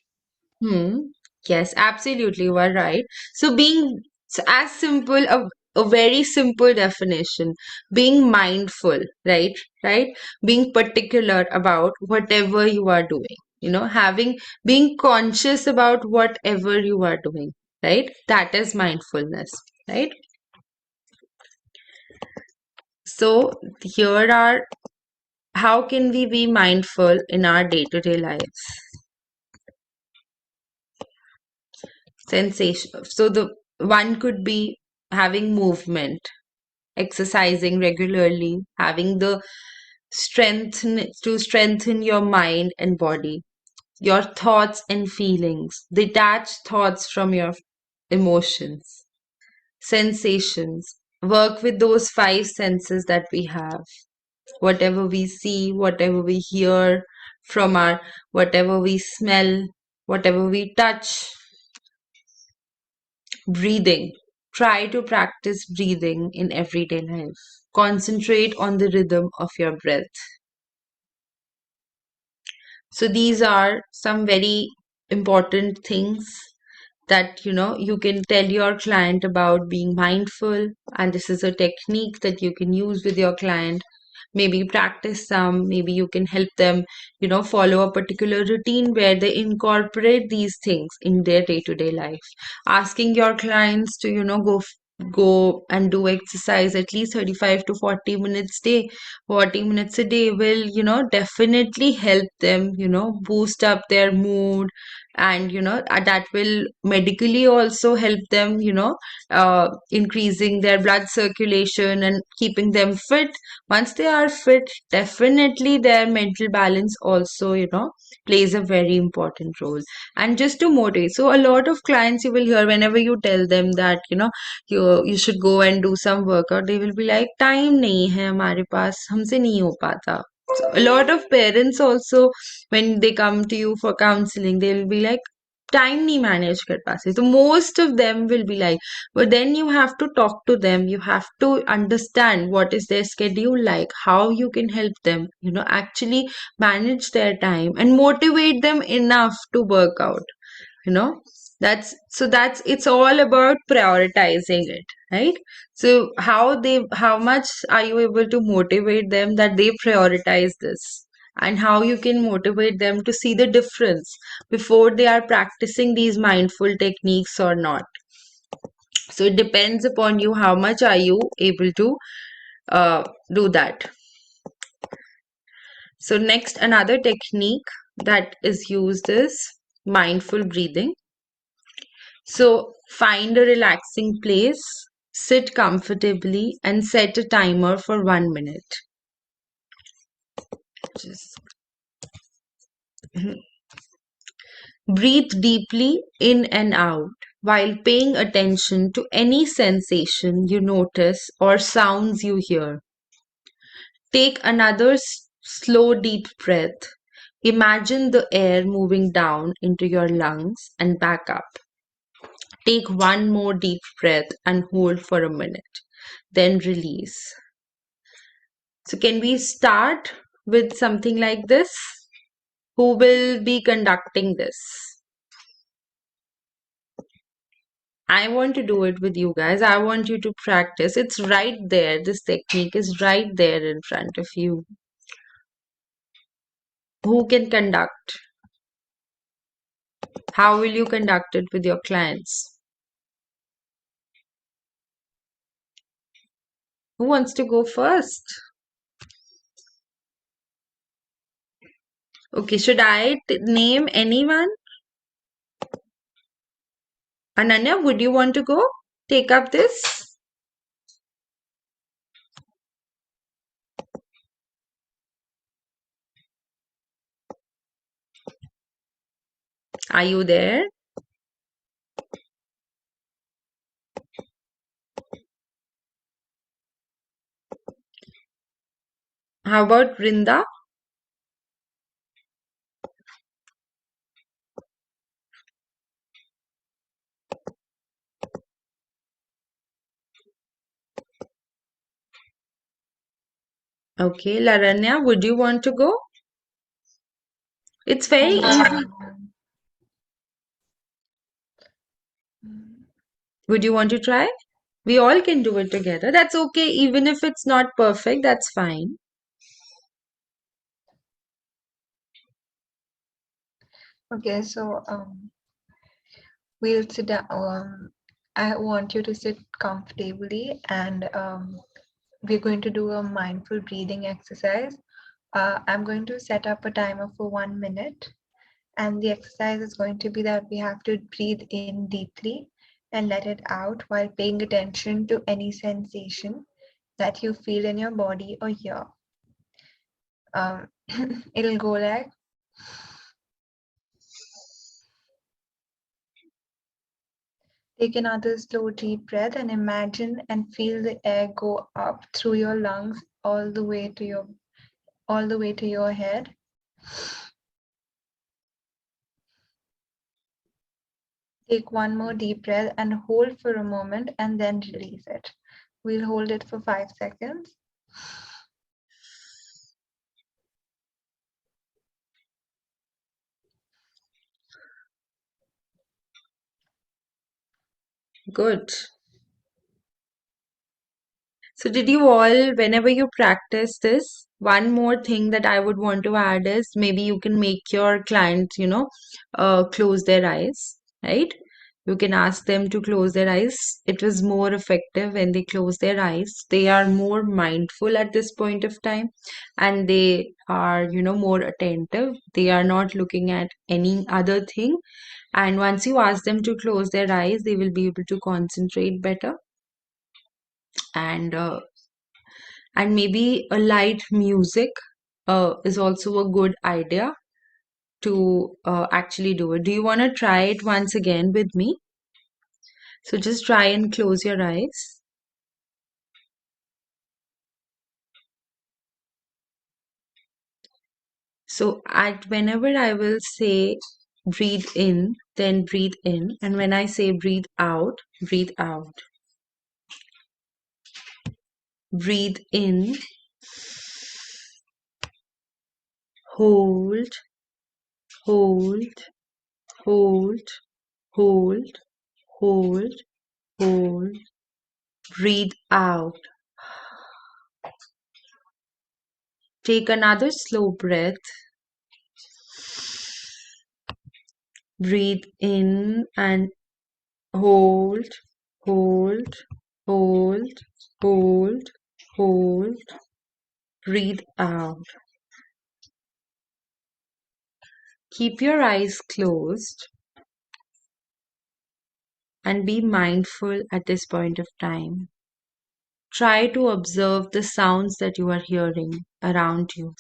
Yes, absolutely, you are right. So being as simple, a very simple definition, being mindful, right? Right? Being particular about whatever you are doing, being conscious about whatever you are doing, right? That is mindfulness, right? So here are how can we be mindful in our day-to-day lives? Sensation. So the one could be having movement, exercising regularly, having the strengthen your mind and body, your thoughts and feelings, detach thoughts from your emotions, sensations. Work with those 5 senses that we have. whatever we see, whatever we hear from our, whatever we smell, whatever we touch. Breathing. Try to practice breathing in everyday life. Concentrate on the rhythm of your breath. So these are some very important things that you can tell your client about being mindful, and this is a technique that you can use with your client. Maybe practice some, maybe you can help them follow a particular routine where they incorporate these things in their day-to-day life. Asking your clients to go and do exercise at least 35 to 40 minutes 40 minutes a day will definitely help them boost up their mood, and that will medically also help them increasing their blood circulation and keeping them fit. Once they are fit, definitely their mental balance also plays a very important role. And just to motivate, so a lot of clients, you will hear whenever you tell them that you should go and do some workout, they will be like, time nahi hai hamare paas, humse nahi ho pata. So a lot of parents also, when they come to you for counseling, they will be like, time nahi manage kar paase. So most of them will be like, but then you have to talk to them, you have to understand what is their schedule like, how you can help them actually manage their time and motivate them enough to work out. you know that's it's all about prioritizing it, right? So how much are you able to motivate them that they prioritize this, and how you can motivate them to see the difference before they are practicing these mindful techniques or not. So it depends upon you, how much are you able to do that. So next, another technique that is used is mindful breathing. So find a relaxing place, sit comfortably, and set a timer for 1 minute. Just breathe deeply in and out while paying attention to any sensation you notice or sounds you hear. Take another slow, deep breath. Imagine the air moving down into your lungs and back up. Take one more deep breath and hold for a minute. Then release. So can we start with something like this? Who will be conducting this? I want to do it with you guys. I want you to practice. It's right there. This technique is right there in front of you. Who can conduct? How will you conduct it with your clients? Who wants to go first? Okay, should I name anyone? Ananya, would you want to go take up this? Are you there? How about Rinda? Okay, Laranya, would you want to go? It's very easy. Would you want to try? We all can do it together. That's okay. Even if it's not perfect, that's fine. Okay, so we'll sit down. I want you to sit comfortably, and we're going to do a mindful breathing exercise. I'm going to set up a timer for 1 minute, and the exercise is going to be that we have to breathe in deeply and let it out while paying attention to any sensation that you feel in your body or hear. It'll go like, take another slow deep breath and imagine and feel the air go up through your lungs all the way to your head. Take one more deep breath and hold for a moment and then release it. We'll hold it for 5 seconds. Good. So did you all, whenever you practice this, one more thing that I would want to add is maybe you can make your client, close their eyes, right? You can ask them to close their eyes. It was more effective when they close their eyes. They are more mindful at this point of time and they are, more attentive. They are not looking at any other thing. And once you ask them to close their eyes, they will be able to concentrate better. And maybe a light music is also a good idea to actually do it. Do you want to try it once again with me? So just try and close your eyes. So whenever I will say breathe in, then breathe in. And when I say breathe out, breathe out. Breathe in, hold, hold, hold, hold, hold, hold. Breathe out. Take another slow breath. Breathe in and hold, hold, hold, hold, hold. Breathe out. Keep your eyes closed and be mindful at this point of time. Try to observe the sounds that you are hearing around you.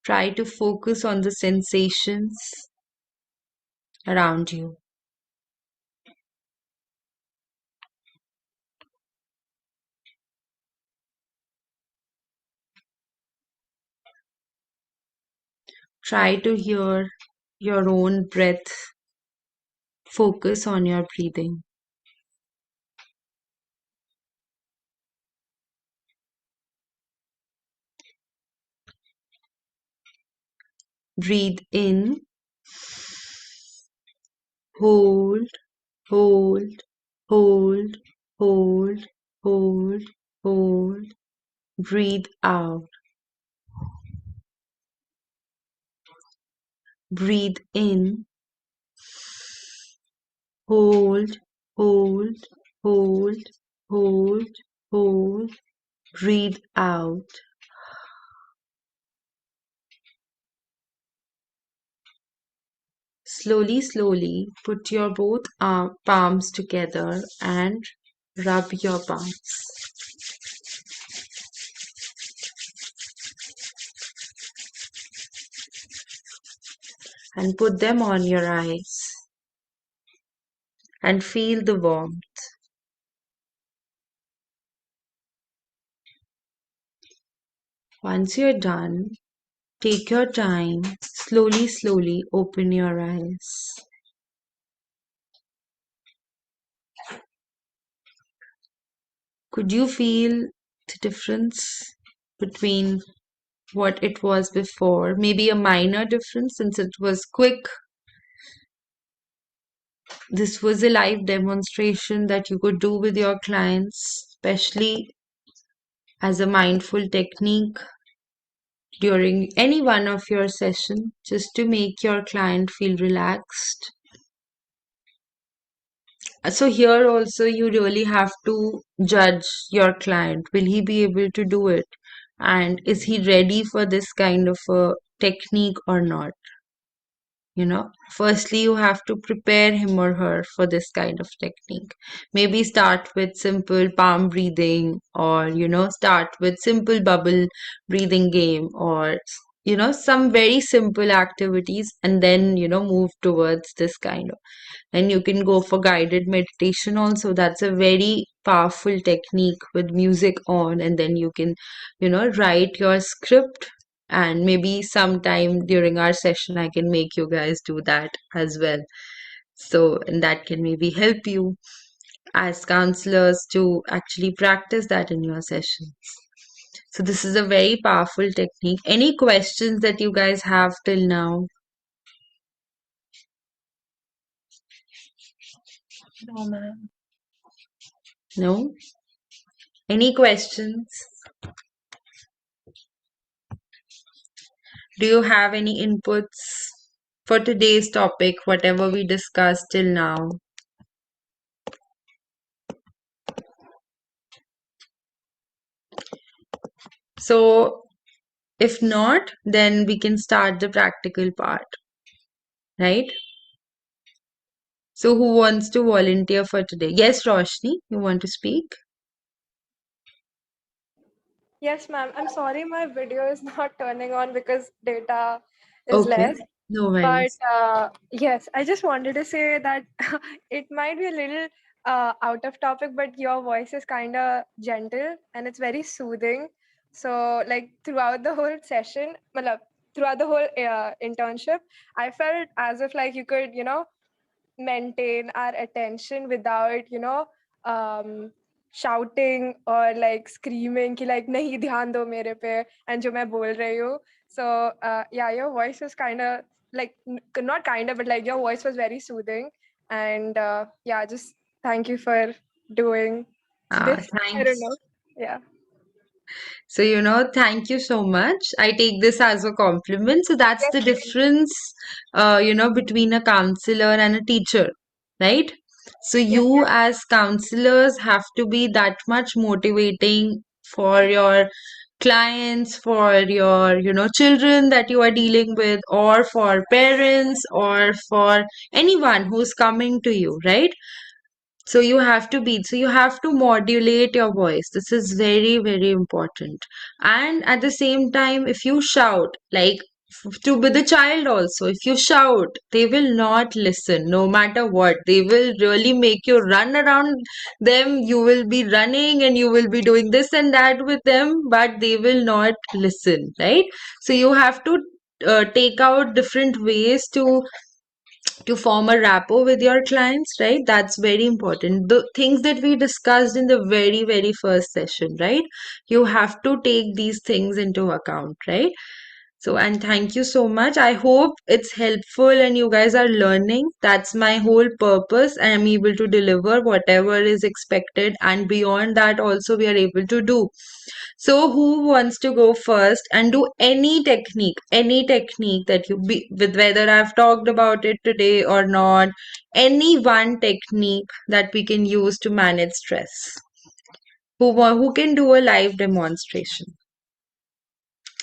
Try to focus on the sensations around you. Try to hear your own breath. Focus on your breathing. Breathe in, hold, hold, hold, hold, hold, hold. Breathe out. Breathe in, hold, hold, hold, hold, hold. Breathe out. Slowly, slowly put your both palms together and rub your palms. And put them on your eyes and feel the warmth. Once you're done, take your time, slowly, slowly open your eyes. Could you feel the difference between what it was before? Maybe a minor difference since it was quick. This was a live demonstration that you could do with your clients, especially as a mindful technique during any one of your session, just to make your client feel relaxed. So here also you really have to judge your client. Will he be able to do it? And is he ready for this kind of a technique or not? Firstly, you have to prepare him or her for this kind of technique. Maybe start with simple palm breathing or, start with simple bubble breathing game or some very simple activities, and then, move towards this kind of. And you can go for guided meditation also. That's a very powerful technique with music on, and then you can, write your script. And maybe sometime during our session, I can make you guys do that as well. So, and that can maybe help you as counselors to actually practice that in your sessions. So this is a very powerful technique. Any questions that you guys have till now? No, ma'am. No? Any questions? Do you have any inputs for today's topic, whatever we discussed till now? So if not, then we can start the practical part, right? So who wants to volunteer for today? Yes, Roshni, you want to speak? Yes, ma'am. I'm sorry my video is not turning on because data is Okay, less. no But worries. yes, I just wanted to say that it might be a little out of topic, but your voice is kind of gentle and it's very soothing. So, like throughout the whole session, matlab, throughout the whole internship, I felt as if like you could, maintain our attention without, shouting or like screaming ki like nahi dhyan do mere pe and jo main bol rahi hu. So yeah, your voice was kind of like not kind of, but like your voice was very soothing. And yeah, just thank you for doing this. I don't Thanks. know. Yeah. So, thank you so much. I take this as a compliment. So that's Yes, the ma'am. difference, between a counselor and a teacher, right? So Yes, you ma'am. as counselors have to be that much motivating for your clients, for your, children that you are dealing with, or for parents, or for anyone who's coming to you, right? So you have to modulate your voice. This is very, very important. And at the same time, if you shout, like to be the child also, if you shout, they will not listen no matter what. They will really make you run around them. You will be running and you will be doing this and that with them, but they will not listen, right? So you have to take out different ways to form a rapport with your clients, right? That's very important. The things that we discussed in the very, very first session, right? You have to take these things into account, right? So, and thank you so much. I hope it's helpful and you guys are learning. That's my whole purpose. I am able to deliver whatever is expected, and beyond that, also, we are able to do. So, who wants to go first and do any technique that you be with, whether I've talked about it today or not, any one technique that we can use to manage stress? Who can do a live demonstration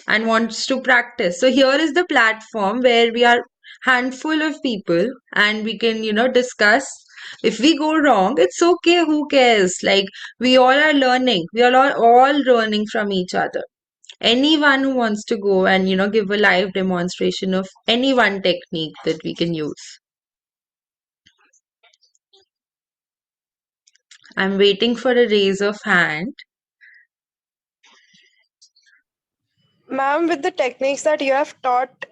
and wants to practice? So here is the platform where we are handful of people and we can, discuss. If we go wrong, it's okay. Who cares? Like we all are learning. We are all learning from each other. Anyone who wants to go and, give a live demonstration of any one technique that we can use. I'm waiting for a raise of hand. Ma'am, with the techniques that you have taught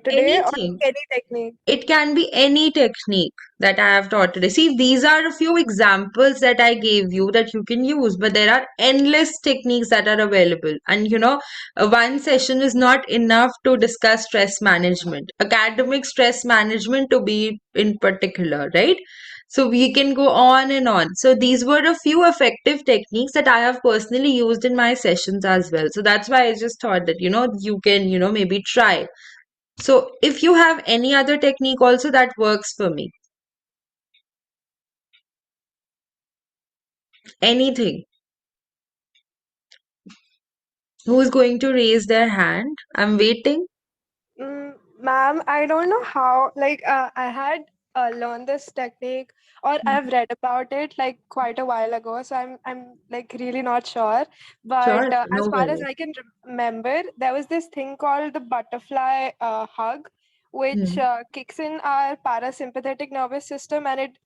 today, or Anything. any technique? It can be any technique that I have taught today. See, these are a few examples that I gave you that you can use, but there are endless techniques that are available. And one session is not enough to discuss stress management, academic stress management to be in particular, right? So we can go on and on. So these were a few effective techniques that I have personally used in my sessions as well. So that's why I just thought that, you can, maybe try. So if you have any other technique also, that works for me. Anything. Who's going to raise their hand? I'm waiting. Ma'am, I don't know how. Like, I had learned this technique, or I've read about it like quite a while ago, so I'm like really not sure. But Sure, as no far as worries. I can remember, there was this thing called the butterfly hug, which kicks in our parasympathetic nervous system, and it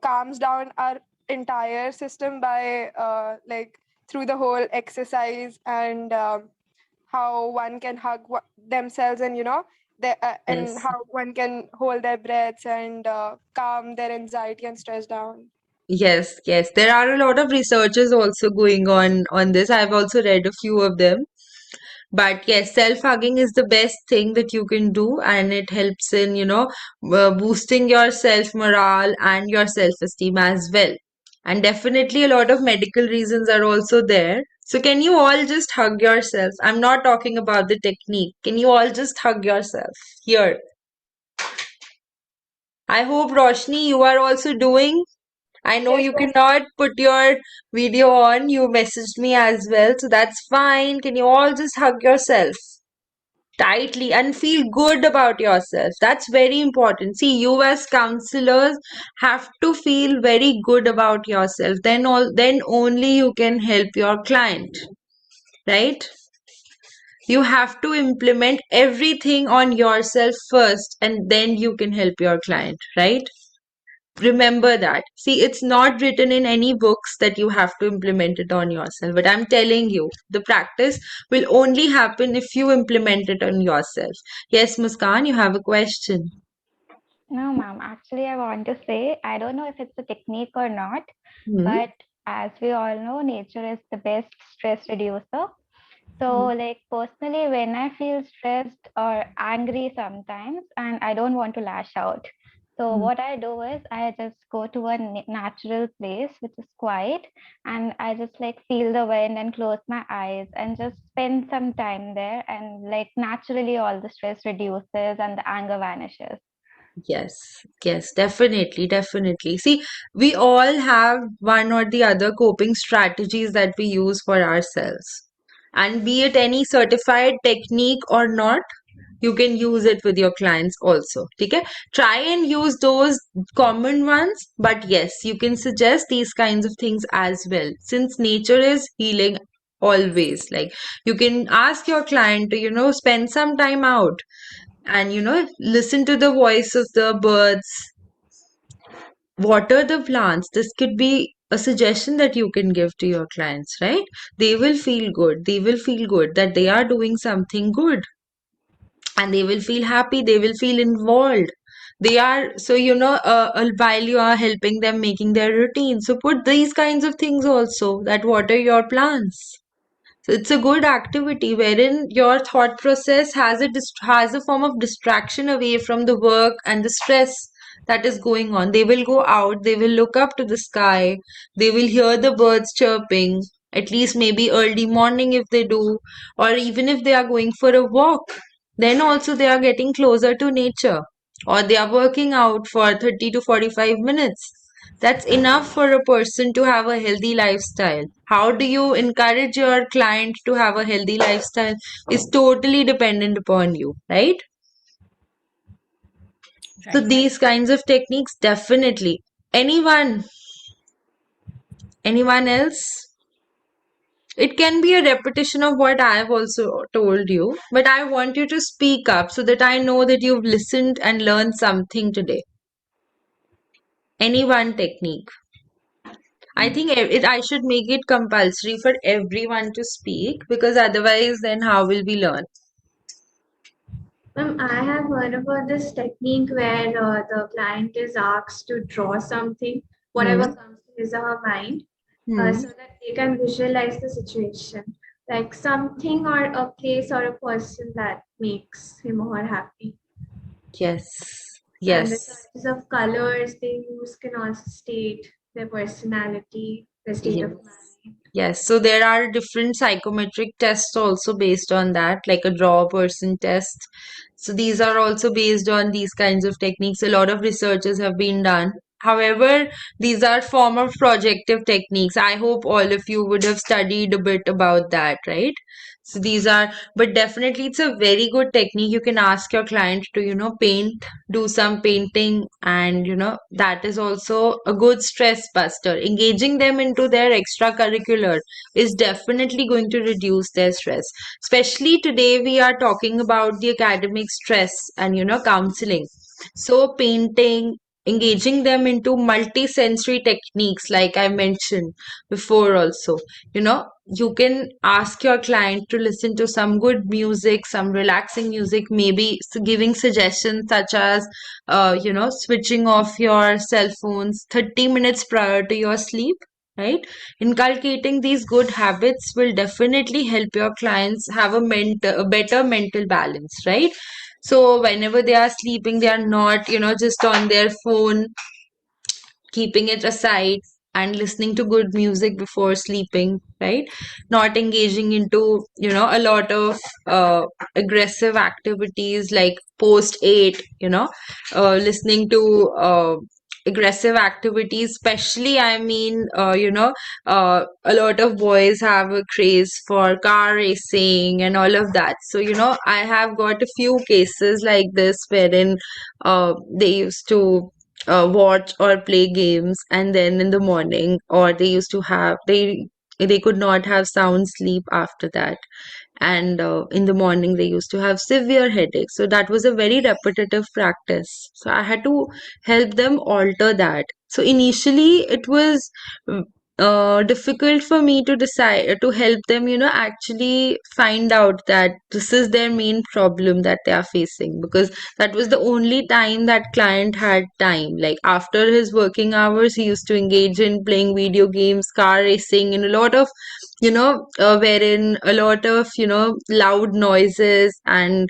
calms down our entire system by like through the whole exercise, and how one can hug themselves, and and Yes. how one can hold their breaths and calm their anxiety and stress down. Yes, yes. There are a lot of researches also going on this. I've also read a few of them. But yes, self-hugging is the best thing that you can do, and it helps in, boosting your self-morale and your self-esteem as well. And definitely a lot of medical reasons are also there. So can you all just hug yourself? I'm not talking about the technique. Can you all just hug yourself? Here. I hope Roshni, you are also doing. I know Yes, you yes. cannot put your video on. You messaged me as well, so that's fine. Can you all just hug yourself tightly and feel good about yourself? That's very important. See, you as counselors have to feel very good about yourself. Then only you can help your client, right? You have to implement everything on yourself first, and then you can help your client, right? Remember that. See, it's not written in any books that you have to implement it on yourself, but I'm telling you, the practice will only happen if you implement it on yourself. Yes, Muskan, you have a question. No, ma'am. Actually, I want to say I don't know if it's a technique or not, Hmm. but as we all know, nature is the best stress reducer. So, like personally, when I feel stressed or angry sometimes and I don't want to lash out, so what I do is I just go to a natural place which is quiet, and I just like feel the wind and close my eyes and just spend some time there, and like naturally all the stress reduces and the anger vanishes. Yes, yes, definitely, definitely. See, we all have one or the other coping strategies that we use for ourselves. And be it any certified technique or not, you can use it with your clients also. Okay? Try and use those common ones, but yes, you can suggest these kinds of things as well. Since nature is healing always, like you can ask your client to, spend some time out and listen to the voice of the birds, water the plants. This could be a suggestion that you can give to your clients, right? They will feel good, they will feel good that they are doing something good, and they will feel happy, they will feel involved. They are so, while you are helping them making their routine, so put these kinds of things also, that water your plants. So it's a good activity wherein your thought process has a form of distraction away from the work and the stress that is going on. They will go out, they will look up to the sky, they will hear the birds chirping, at least maybe early morning if they do, or even if they are going for a walk, then also they are getting closer to nature, or they are working out for 30 to 45 minutes. That's enough for a person to have a healthy lifestyle. How do you encourage your client to have a healthy lifestyle is totally dependent upon you, right? So Right. these kinds of techniques, definitely. Anyone else? It can be a repetition of what I have also told you, but I want you to speak up so that I know that you've listened and learned something today. Any one technique. I think I should make it compulsory for everyone to speak, because otherwise, then how will we learn? I have heard about this technique where the client is asked to draw something, Hmm. whatever comes to his or her mind, Hmm. so that they can visualize the situation, like something or a place or a person that makes him or her happy. Yes. And the Yes. choices of colors they use can also state their personality, their state of Yes. mind. Yes. So there are different psychometric tests also based on that, like a draw person test. So these are also based on these kinds of techniques. A lot of researches have been done. However, these are form of projective techniques. I hope all of you would have studied a bit about that, right? So these are, but definitely it's a very good technique. You can ask your client to, paint, do some painting, and, that is also a good stress buster. Engaging them into their extracurricular is definitely going to reduce their stress. Especially today, we are talking about the academic stress and, counseling. So painting, engaging them into multi-sensory techniques, like I mentioned before also, you can ask your client to listen to some good music, some relaxing music, maybe giving suggestions such as, switching off your cell phones 30 minutes prior to your sleep, right? Inculcating these good habits will definitely help your clients have a better mental balance, right? So whenever they are sleeping, they are not, just on their phone, keeping it aside and listening to good music before sleeping, right? Not engaging into, a lot of aggressive activities like post 8, listening to aggressive activities, especially, I mean, a lot of boys have a craze for car racing and all of that. So, I have got a few cases like this wherein they used to watch or play games, and then in the morning, or they used to have they could not have sound sleep after that, and in the morning they used to have severe headaches. So that was a very repetitive practice, so I had to help them alter that. So initially it was difficult for me to decide to help them, actually find out that this is their main problem that they are facing, because that was the only time that client had time. Like after his working hours, he used to engage in playing video games, car racing, and a lot of, wherein a lot of, loud noises and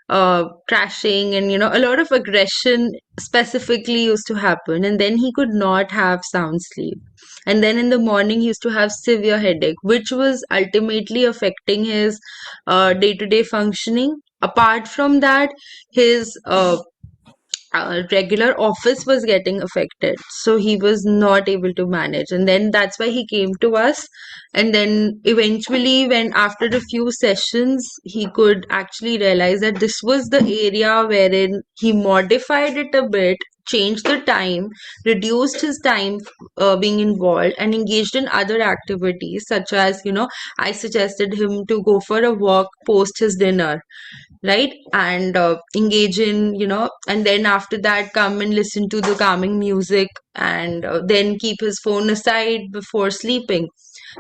crashing, and, a lot of aggression specifically used to happen. And then he could not have sound sleep. And then in the morning, he used to have severe headache, which was ultimately affecting his day-to-day functioning. Apart from that, his regular office was getting affected, so he was not able to manage, and then that's why he came to us. And then eventually, when after a few sessions, he could actually realize that this was the area wherein he modified it a bit, changed the time, reduced his time being involved, and engaged in other activities, such as, I suggested him to go for a walk post his dinner, right? And engage in, and then after that come and listen to the calming music, and then keep his phone aside before sleeping.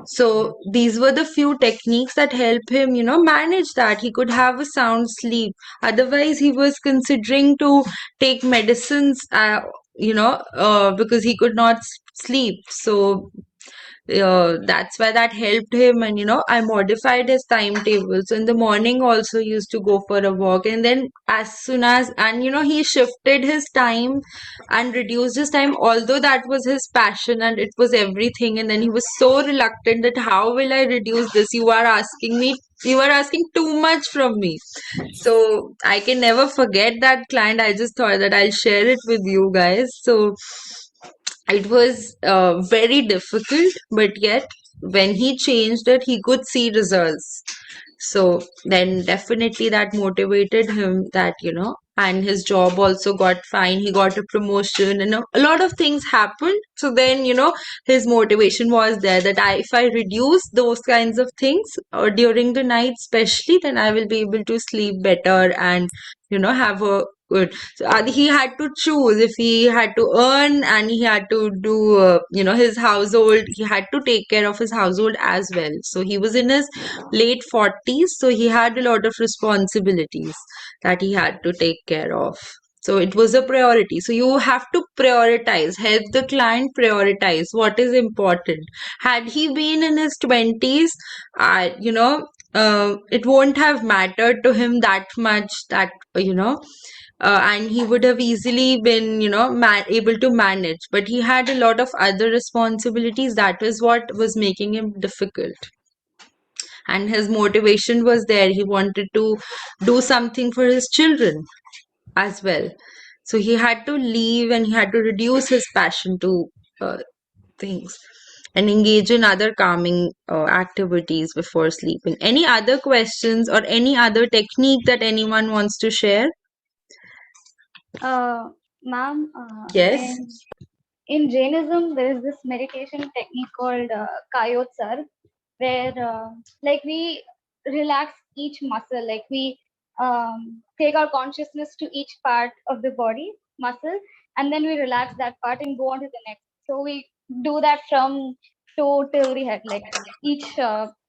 So these were the few techniques that help him, manage that he could have a sound sleep. Otherwise, he was considering to take medicines, because he could not sleep. So that's why that helped him. And, I modified his timetable. So in the morning also he used to go for a walk, and then as soon as, and, he shifted his time and reduced his time, although that was his passion and it was everything. And then he was so reluctant that how will I reduce this? You are asking too much from me. So I can never forget that client. I just thought that I'll share it with you guys. So it was very difficult, but yet when he changed it, he could see results. So then definitely that motivated him, that, and his job also got fine. He got a promotion, and a lot of things happened. So then, his motivation was there, that if I reduce those kinds of things during the night, especially, then I will be able to sleep better and, have a good. So he had to choose if he had to earn, and he had to do, his household. He had to take care of his household as well. So he was in his late 40s, so he had a lot of responsibilities that he had to take care of. So it was a priority. So you have to prioritize, help the client prioritize what is important. Had he been in his 20s, it won't have mattered to him that much, that, and he would have easily been, able to manage. But he had a lot of other responsibilities. That is what was making him difficult. And his motivation was there. He wanted to do something for his children as well. So he had to leave, and he had to reduce his passion to things. and engage in other calming activities before sleeping. Any other questions or any other technique that anyone wants to share? Ma'am, Yes. in Jainism, there is this meditation technique called Kayotsar, where like we relax each muscle, like we take our consciousness to each part of the body muscle, and then we relax that part and go on to the next. So we do that from toe till the head, like each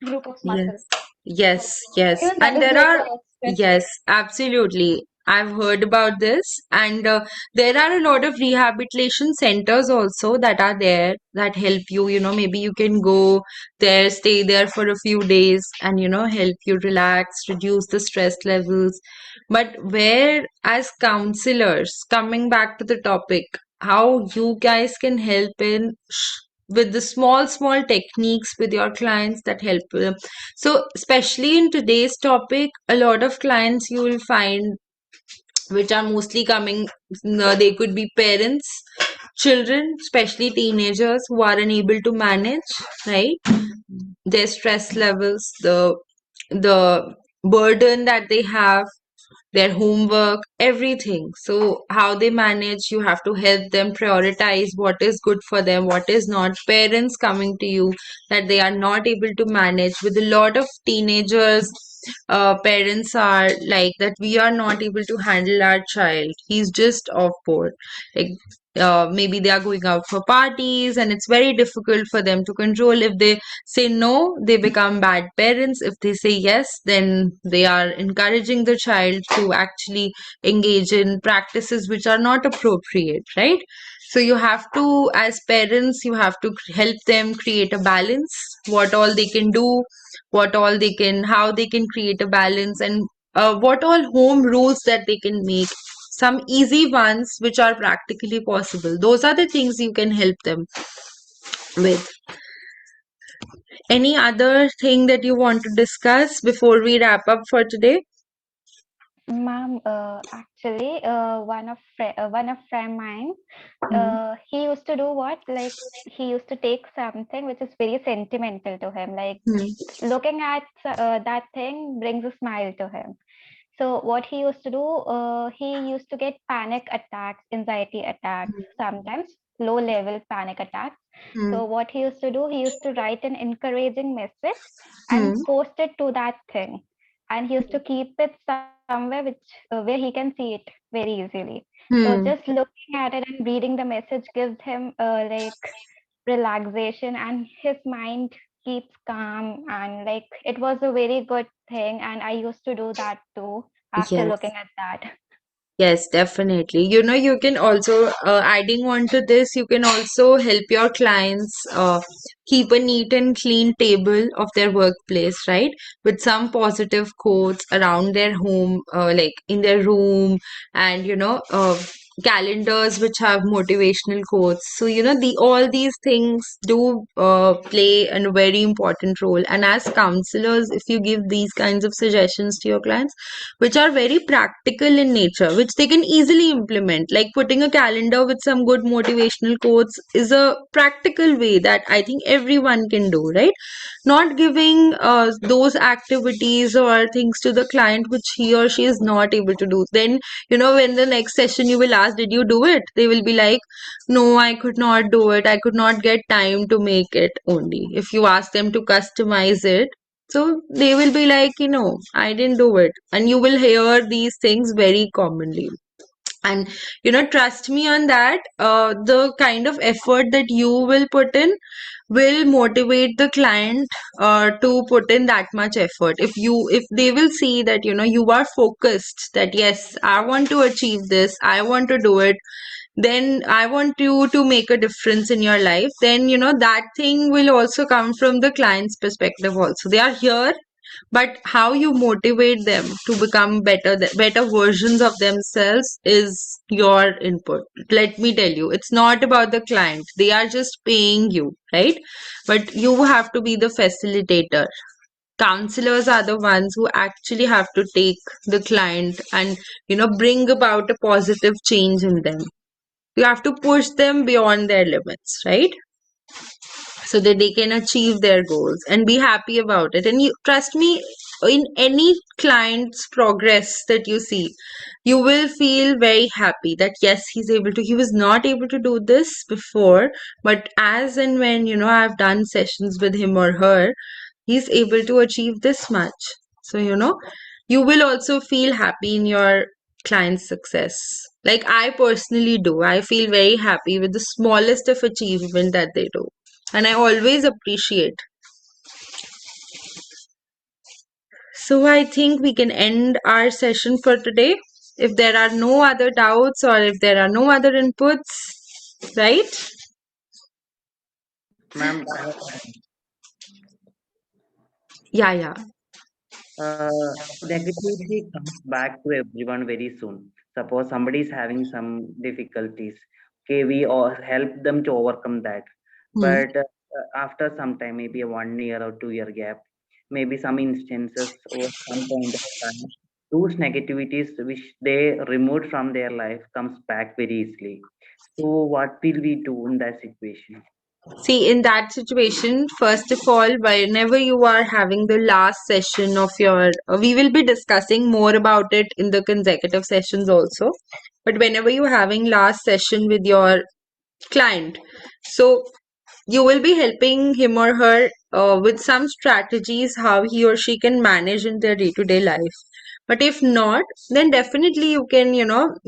group of muscle. Yes, yes, yes. Even that And is there like are, a stress. yes, absolutely. I've heard about this, and there are a lot of rehabilitation centers also that are there that help you. Maybe you can go there, stay there for a few days, and help you relax, reduce the stress levels. But where, as counselors, coming back to the topic, how you guys can help in with the small techniques with your clients that help them. So especially in today's topic, a lot of clients you will find which are mostly coming, they could be parents, children, especially teenagers who are unable to manage, right, their stress levels, the burden that they have, their homework, everything. So, how they manage, you have to help them prioritize what is good for them, what is not. Parents coming to you that they are not able to manage. With a lot of teenagers, parents are like that, we are not able to handle our child. He's just off board. Like, maybe they are going out for parties and it's very difficult for them to control. If they say no, they become bad parents. If they say yes, then they are encouraging the child to actually engage in practices which are not appropriate, right? So you have to, as parents, you have to help them create a balance, what all they can do, what all they can, how they can create a balance, and what all home rules that they can make. Some easy ones which are practically possible. Those are the things you can help them with. Any other thing that you want to discuss before we wrap up for today? Ma'am, actually, one of friend mine, Hmm. he used to do what? Like he used to take something which is very sentimental to him. Like Hmm. looking at that thing brings a smile to him. So what he used to do, he used to get panic attacks, anxiety attacks, sometimes low level panic attacks. Hmm. So what he used to do, he used to write an encouraging message Hmm. and post it to that thing. And he used to keep it somewhere where he can see it very easily. So Hmm. just looking at it and reading the message gives him like relaxation, and his mind keeps calm, and like it was a very good thing, and I used to do that too after Yes. looking at that. Yes, definitely. You can also, adding on to this, you can also help your clients keep a neat and clean table of their workplace, right? With some positive quotes around their home, like in their room, and calendars which have motivational quotes. So, all these things do play a very important role. And as counselors, if you give these kinds of suggestions to your clients, which are very practical in nature, which they can easily implement. Like putting a calendar with some good motivational quotes is a practical way that I think everyone can do, right? Not giving those activities or things to the client which he or she is not able to do. Then, when the next session you will ask, did you do it? They will be like, no, I could not do it. I could not get time to make it only. If you ask them to customize it, so they will be like, I didn't do it. And you will hear these things very commonly. And, trust me on that, the kind of effort that you will put in will motivate the client to put in that much effort. If they will see that, you are focused, that yes, I want to achieve this, I want to do it, then I want you to make a difference in your life, then that thing will also come from the client's perspective also. They are here, but how you motivate them to become better versions of themselves is your input. Let me tell you, it's not about the client. They are just paying you, right? But you have to be the facilitator. Counselors are the ones who actually have to take the client and bring about a positive change in them. You have to push them beyond their limits, right? so that they can achieve their goals and be happy about it. And you trust me, in any client's progress that you see, you will feel very happy that yes, he was not able to do this before, but as and when, I've done sessions with him or her, he's able to achieve this much. So, you will also feel happy in your client's success. Like I personally do. I feel very happy with the smallest of achievement that they do. And I always appreciate. So I think we can end our session for today. If there are no other doubts or if there are no other inputs, right? Ma'am, Yeah. negativity comes back to everyone very soon. Suppose somebody is having some difficulties. Okay, we all help them to overcome that. Hmm. But after some time, maybe a 1 year or 2 year gap, maybe some instances or some point of time, those negativities which they removed from their life comes back very easily. So what will we do in that situation? See, in that situation, first of all, whenever you are having the last session of your, we will be discussing more about it in the consecutive sessions also. But whenever you're having last session with your client, so you will be helping him or her with some strategies how he or she can manage in their day-to-day life. But if not, then definitely you can,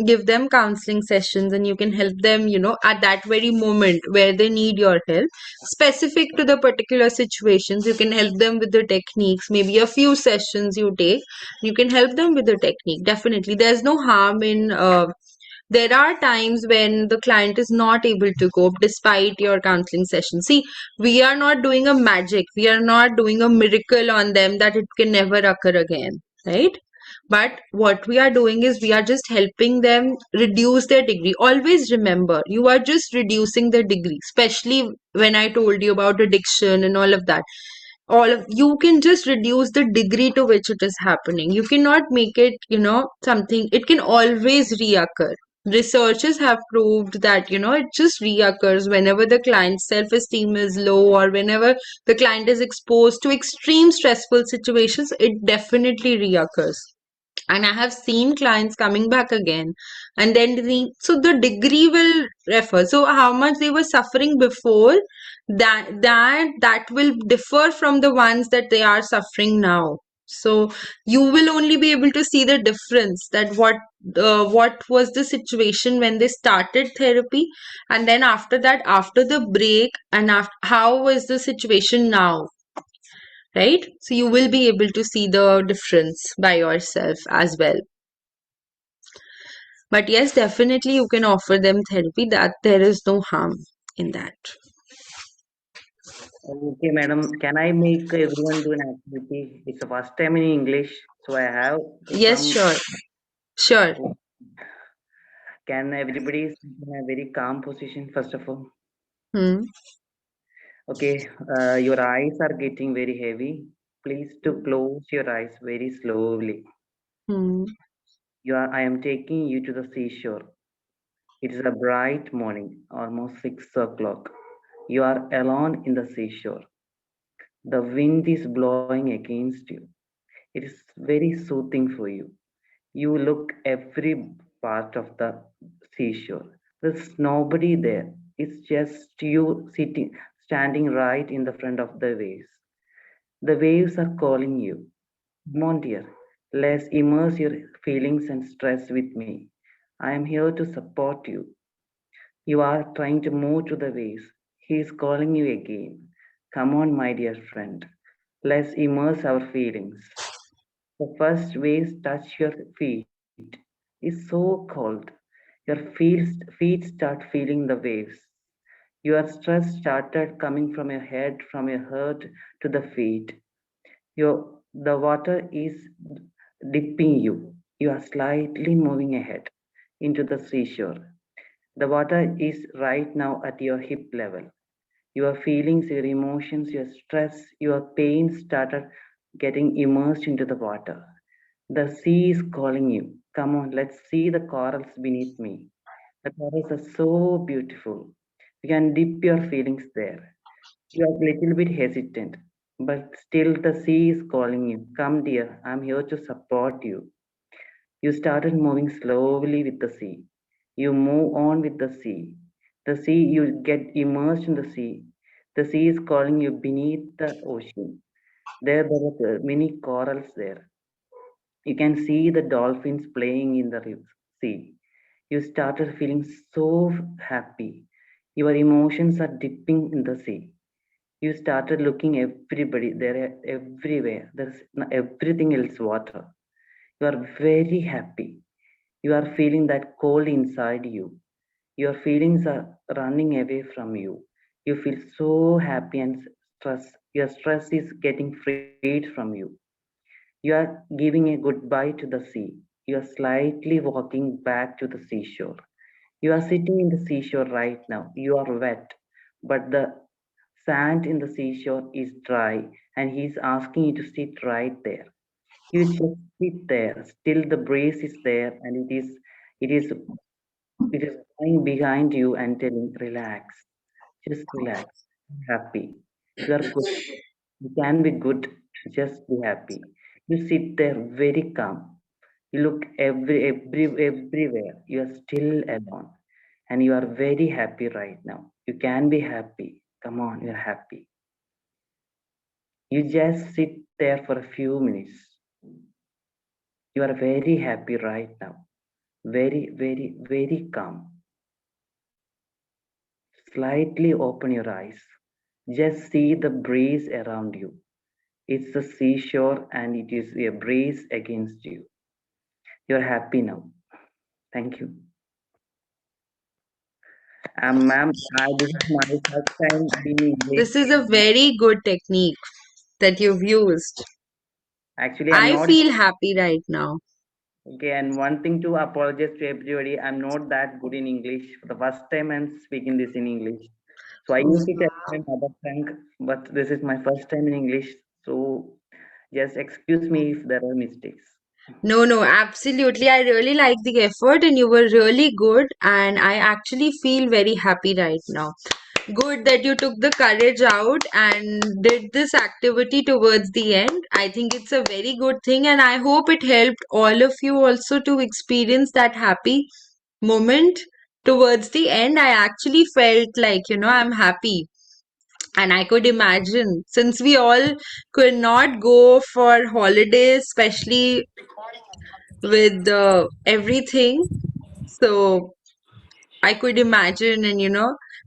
give them counseling sessions and you can help them, at that very moment where they need your help. Specific to the particular situations, you can help them with the techniques. Maybe a few sessions you take, you can help them with the technique. Definitely. There's no harm in there are times when the client is not able to cope despite your counseling session. See, we are not doing a magic, we are not doing a miracle on them that it can never occur again, right? But what we are doing is we are just helping them reduce their degree. Always remember, you are just reducing the degree, especially when I told you about addiction and all of that. You can just reduce the degree to which it is happening. You cannot make it, something, it can always reoccur. Researchers have proved that, it just reoccurs whenever the client's self-esteem is low or whenever the client is exposed to extreme stressful situations, it definitely reoccurs. And I have seen clients coming back again, and then so the degree will refer, so how much they were suffering before, that will differ from the ones that they are suffering now. So you will only be able to see the difference, that what was the situation when they started therapy, and then after that, after the break, and how is the situation now, right? So you will be able to see the difference by yourself as well. But yes, definitely you can offer them therapy, that there is no harm in that. Okay, madam. Can I make everyone do an activity? It's the first time in English, so I have Yes, some. sure. Can everybody sit in a very calm position first of all? Hmm. Okay, your eyes are getting very heavy. Please to close your eyes very slowly. Hmm. I am taking you to the seashore. It is a bright morning, almost 6 o'clock. You are alone in the seashore. The wind is blowing against you. It is very soothing for you. You look every part of the seashore. There's nobody there. It's just you standing right in the front of the waves. The waves are calling you. Come on, dear. Let's immerse your feelings and stress with me. I am here to support you. You are trying to move to the waves. He is calling you again. Come on, my dear friend. Let's immerse our feelings. The first waves touch your feet. It's so cold. Your feet start feeling the waves. Your stress started coming from your head, from your heart to the feet. The water is dipping you. You are slightly moving ahead into the seashore. The water is right now at your hip level. Your feelings, your emotions, your stress, your pain started getting immersed into the water. The sea is calling you. Come on, let's see the corals beneath me. The corals are so beautiful. You can dip your feelings there. You are a little bit hesitant, but still the sea is calling you. Come, dear, I'm here to support you. You started moving slowly with the sea. You move on with the sea. The sea, you get immersed in the sea. The sea is calling you beneath the ocean. There are many corals there. You can see the dolphins playing in the sea. You started feeling so happy. Your emotions are dipping in the sea. You started looking everybody, they're everywhere. There's everything else water. You are very happy. You are feeling that cold inside you. Your feelings are running away from you. You feel so happy and stress. Your stress is getting freed from you. You are giving a goodbye to the sea. You are slightly walking back to the seashore. You are sitting in the seashore right now. You are wet, but the sand in the seashore is dry, and he is asking you to sit right there. You just sit there. Still, the breeze is there, and it is, it is going behind you and telling, relax, just relax, be happy. You are good. You can be good. Just be happy. You sit there very calm. You look everywhere. You are still alone, and you are very happy right now. You can be happy. Come on, you are happy. You just sit there for a few minutes. You are very happy right now. Very calm. Slightly open your eyes. Just see the breeze around you. It's the seashore and it is a breeze against you. You're happy now. Thank you. Ma'am, this is my first time being English. This is a very good technique that you've used. Actually, I'm I not. feel happy right now. Okay, and one thing to apologize to everybody, I'm not that good in English. For the first time I'm speaking this in English. So I used to tell my mother tongue, but this is my first time in English. So just excuse me if there are mistakes. No, absolutely. I really like the effort and you were really good. And I actually feel very happy right now. Good that you took the courage out and did this activity towards the end. I think it's a very good thing. And I hope it helped all of you also to experience that happy moment towards the end. I actually felt like, I'm happy. And I could imagine, since we all could not go for holidays, especially with everything. So I could imagine, and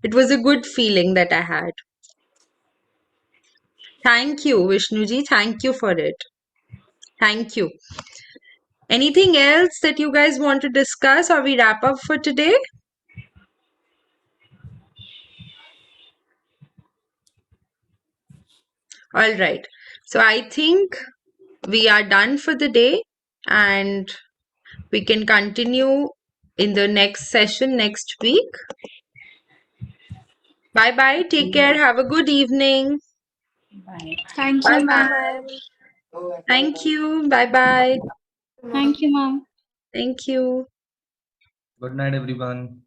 it was a good feeling that I had. Thank you, Vishnuji. Thank you for it. Thank you. Anything else that you guys want to discuss or we wrap up for today? All right. So I think we are done for the day and we can continue in the next session next week. Bye bye. Take care. Have a good evening. Thank Bye you, bye. ma'am. Thank you. Bye bye. Thank you, ma'am. Thank you. Good night, everyone.